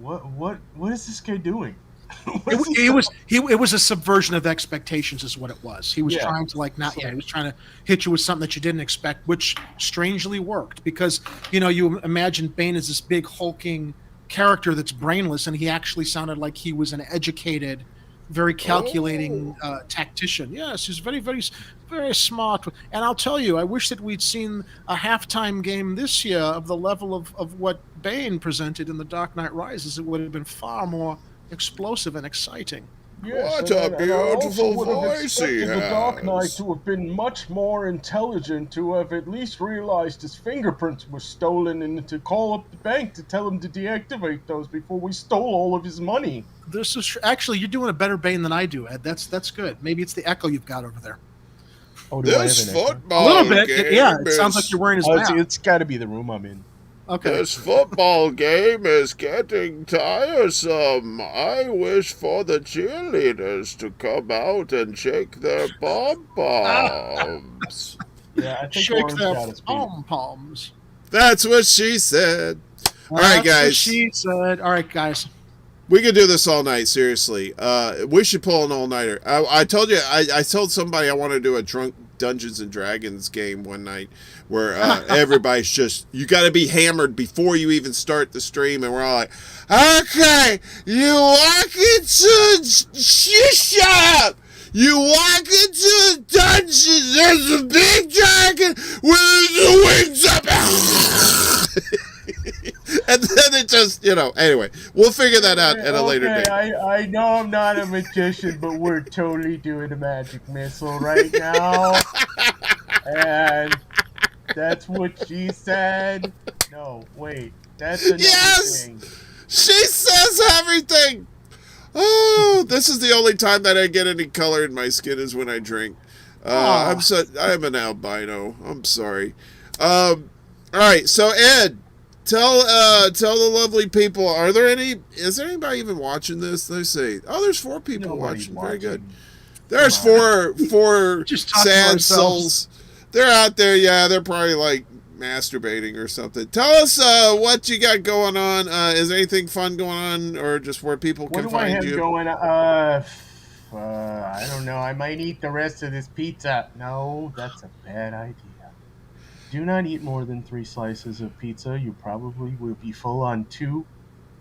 what is this guy doing? It was a subversion of expectations, is what it was. He was trying to he was trying to hit you with something that you didn't expect, which strangely worked because you imagine Bane as this big hulking character that's brainless, and he actually sounded like he was an educated, very calculating tactician. Yes, he's very, very, very smart. And I'll tell you, I wish that we'd seen a halftime game this year of the level of what Bane presented in The Dark Knight Rises. It would have been far more explosive and exciting. Yes, What a beautiful voice he The Dark Knight has. to have been much more intelligent, to have at least realized his fingerprints were stolen, and to call up the bank to tell him to deactivate those before we stole all of his money. This is actually, you're doing a better Bane than I do, Ed. That's good. Maybe it's the echo you've got over there. Oh, do I have This an echo? football A little bit, game yeah. It is- sounds like you're wearing his mask. It's got to be the room I'm in. Okay. This football game is getting tiresome. I wish for the cheerleaders to come out and shake their pom-poms. Yeah, I think Shake Lauren's got their us beat. pom-poms. That's what she said. All right, That's what guys. she said. All right, guys. We could do this all night, seriously. We should pull an all-nighter. I told you, I told somebody I want to do a drunk Dungeons and Dragons game one night where everybody's just, you got to be hammered before you even start the stream, and we're all like, okay, you walk into shut up. You walk into a dungeon, there's a big dragon with the wings up. And then it just, anyway, we'll figure that out at a later date. I know I'm not a magician, but we're totally doing a magic missile right now. And that's what she said. No, wait. That's another thing. She says everything. Oh, this is the only time that I get any color in my skin is when I drink. I'm an albino. I'm sorry. All right, so Ed, tell the lovely people, is there anybody even watching this? Let's see. Oh, there's 4 people watching. Very good. There's four sad souls. They're out there, yeah, they're probably like masturbating or something. Tell us what you got going on. Is there anything fun going on, or just where people can find you? What do I have going on? I don't know. I might eat the rest of this pizza. No, that's a bad idea. Do not eat more than 3 slices of pizza. You probably will be full on 2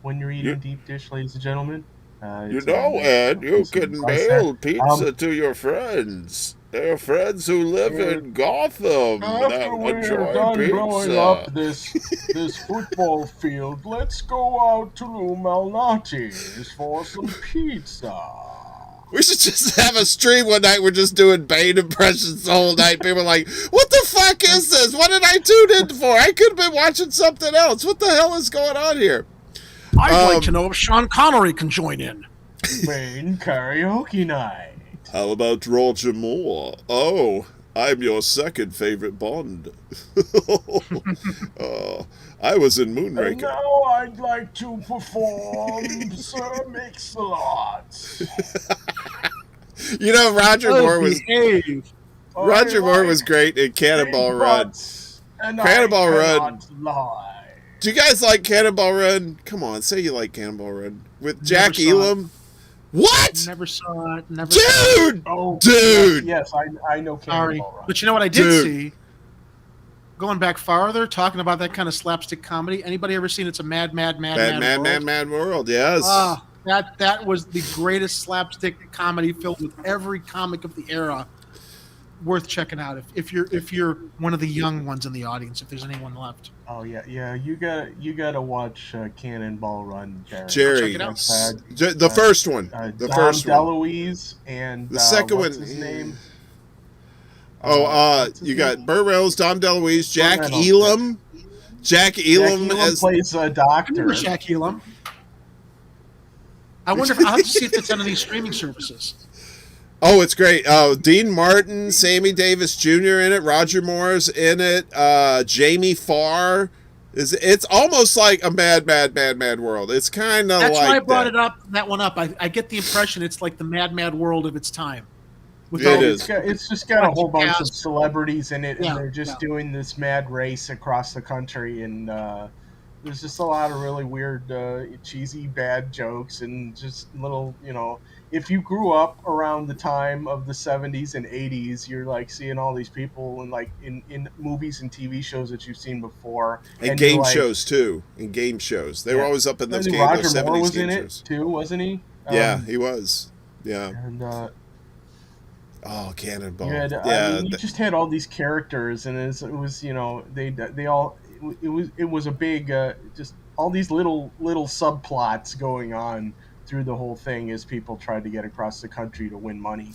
when you're eating deep dish, ladies and gentlemen. Ed, you can mail pizza to your friends. They're friends who live in Gotham that enjoy done pizza. blowing up this football field, let's go out to Lou Malnati's for some pizza. We should just have a stream one night. We're just doing Bane impressions the whole night. People are like, what the fuck is this? What did I tune in for? I could have been watching something else. What the hell is going on here? I'd like to know if Sean Connery can join in. Bane karaoke night. How about Roger Moore? Oh, I'm your second favorite Bond. I was in Moonraker. And now I'd like to perform Sir Mix-a-Lot. Roger Moore was great in Cannonball Run. Cannonball Run. Lie. Do you guys like Cannonball Run? Come on, say you like Cannonball Run with Jack Elam. What? Never saw it. Dude! Oh, dude! Yes, I know Cannonball Run. But you know what I did see? Going back farther, talking about that kind of slapstick comedy. Anybody ever seen It's a Mad World? Yes. That was the greatest slapstick comedy filled with every comic of the era. Worth checking out if you're one of the young ones in the audience, if there's anyone left. Oh yeah, you gotta watch Cannonball Run, Jerry. The first one. The first one. DeLuise and the second what's one. His name? You got Burt Reynolds, Dom DeLuise, Jack Elam. Jack Elam plays a doctor. I remember Jack Elam. I wonder if I'll have to see if it's on any streaming services. Oh, it's great. Dean Martin, Sammy Davis Jr. in it. Roger Moore's in it. Jamie Farr. It's almost like a Mad World. It's kind of like That's why I brought that one up. I get the impression it's like the Mad World of its time. It's just got a whole bunch of celebrities in it, and they're just doing this mad race across the country, and there's just a lot of really weird, cheesy, bad jokes, and just little, if you grew up around the time of the 70s and 80s, you're like seeing all these people in movies and TV shows that you've seen before. And game shows, too. In game shows. They were always up in those games. Roger Moore was in it, too, wasn't he? Yeah, he was. Yeah. And, Cannonball. You just had all these characters, and it was they all, it was a big, just all these little subplots going on through the whole thing as people tried to get across the country to win money.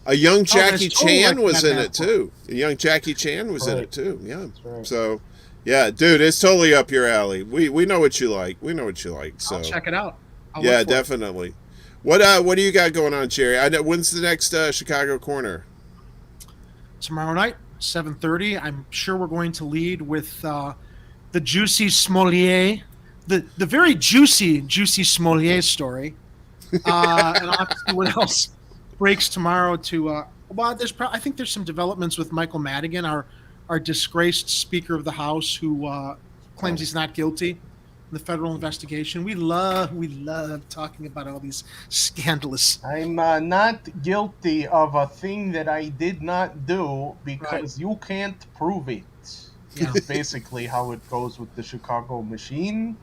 A young Jackie Chan was in it too. A young Jackie Chan was in it too. Yeah. Right. So, yeah, dude, it's totally up your alley. We know what you like. We know what you like. So I'll check it out. Yeah, definitely. What do you got going on, Jerry? I know, when's the next Chicago Corner? Tomorrow night, 7:30. I'm sure we're going to lead with the juicy Smolier, the very juicy Smolier story, and I'll have to see what else breaks tomorrow. I think there's some developments with Michael Madigan, our disgraced Speaker of the House, who claims he's not guilty in the federal investigation. We love talking about all these scandalous. I'm not guilty of a thing that I did not do because you can't prove it. Yeah. It's basically how it goes with the Chicago machine.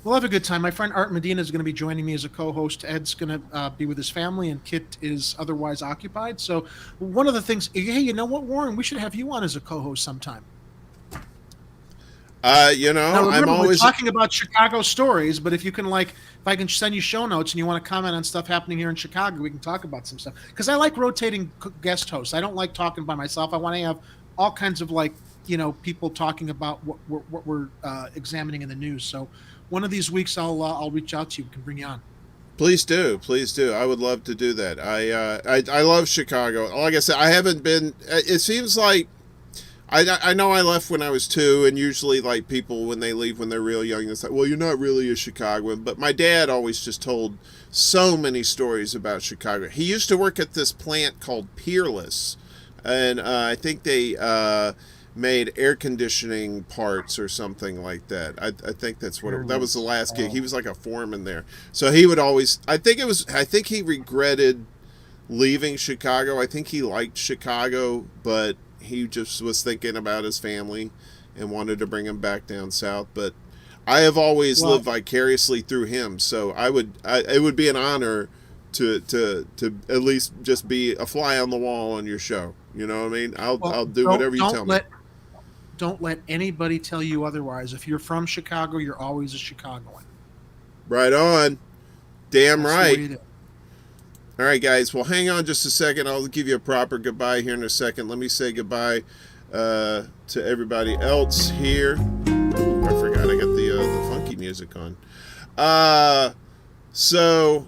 We'll have a good time. My friend Art Medina is going to be joining me as a co-host. Ed's going to be with his family, and Kit is otherwise occupied. So one of the things, hey, you know what, Warren? We should have you on as a co-host sometime. Now, remember, I'm always we're talking about Chicago stories, but if I can send you show notes and you want to comment on stuff happening here in Chicago, we can talk about some stuff. Because I like rotating guest hosts. I don't like talking by myself. I want to have all kinds of people talking about what we're examining in the news. So one of these weeks I'll reach out to you. We can bring you on. Please do. I would love to do that. I love Chicago. Like I said, I haven't been. It seems like I know I left when I was 2, and usually like people when they leave when they're real young, it's like, well, you're not really a Chicagoan. But my dad always just told so many stories about Chicago. He used to work at this plant called Peerless, and I think they made air conditioning parts or something like that. I think that's what that was the last gig. He was like a foreman there. So he would always, I think he regretted leaving Chicago. I think he liked Chicago, but he just was thinking about his family and wanted to bring him back down south. But I have always lived vicariously through him. So it would be an honor to at least just be a fly on the wall on your show. You know what I mean? I'll do whatever you tell me. Don't let anybody tell you otherwise. If you're from Chicago, you're always a Chicagoan. Right on. Damn That's right. All right, guys. Well, hang on just a second. I'll give you a proper goodbye here in a second. Let me say goodbye to everybody else here. Ooh, I forgot I got the funky music on. So,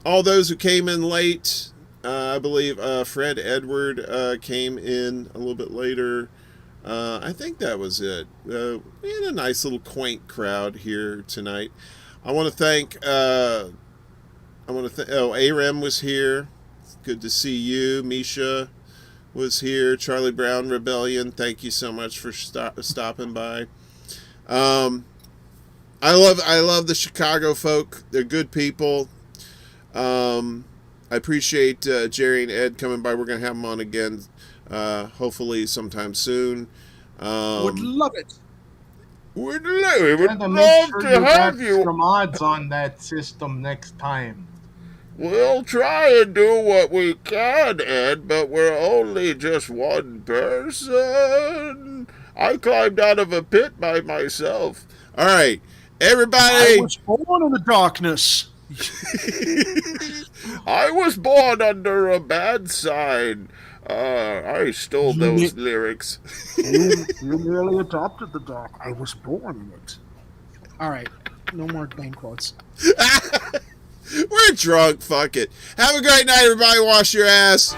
all those who came in late, I believe Fred Edward came in a little bit later. I think that was it. We had a nice little quaint crowd here tonight. I want to thank. Aram was here. Good to see you. Misha was here. Charlie Brown Rebellion. Thank you so much for stopping by. I love the Chicago folk. They're good people. I appreciate Jerry and Ed coming by. We're gonna have them on again. Hopefully sometime soon. Would love it. Would love to have you. Some odds on that system next time. We'll try and do what we can, Ed, but we're only just one person. I climbed out of a pit by myself. All right, everybody. I was born in the darkness. I was born under a bad sign. I stole those lyrics. you merely adopted the dark. I was born in it. All right, no more Bane quotes. We're drunk. Fuck it. Have a great night, everybody. Wash your ass.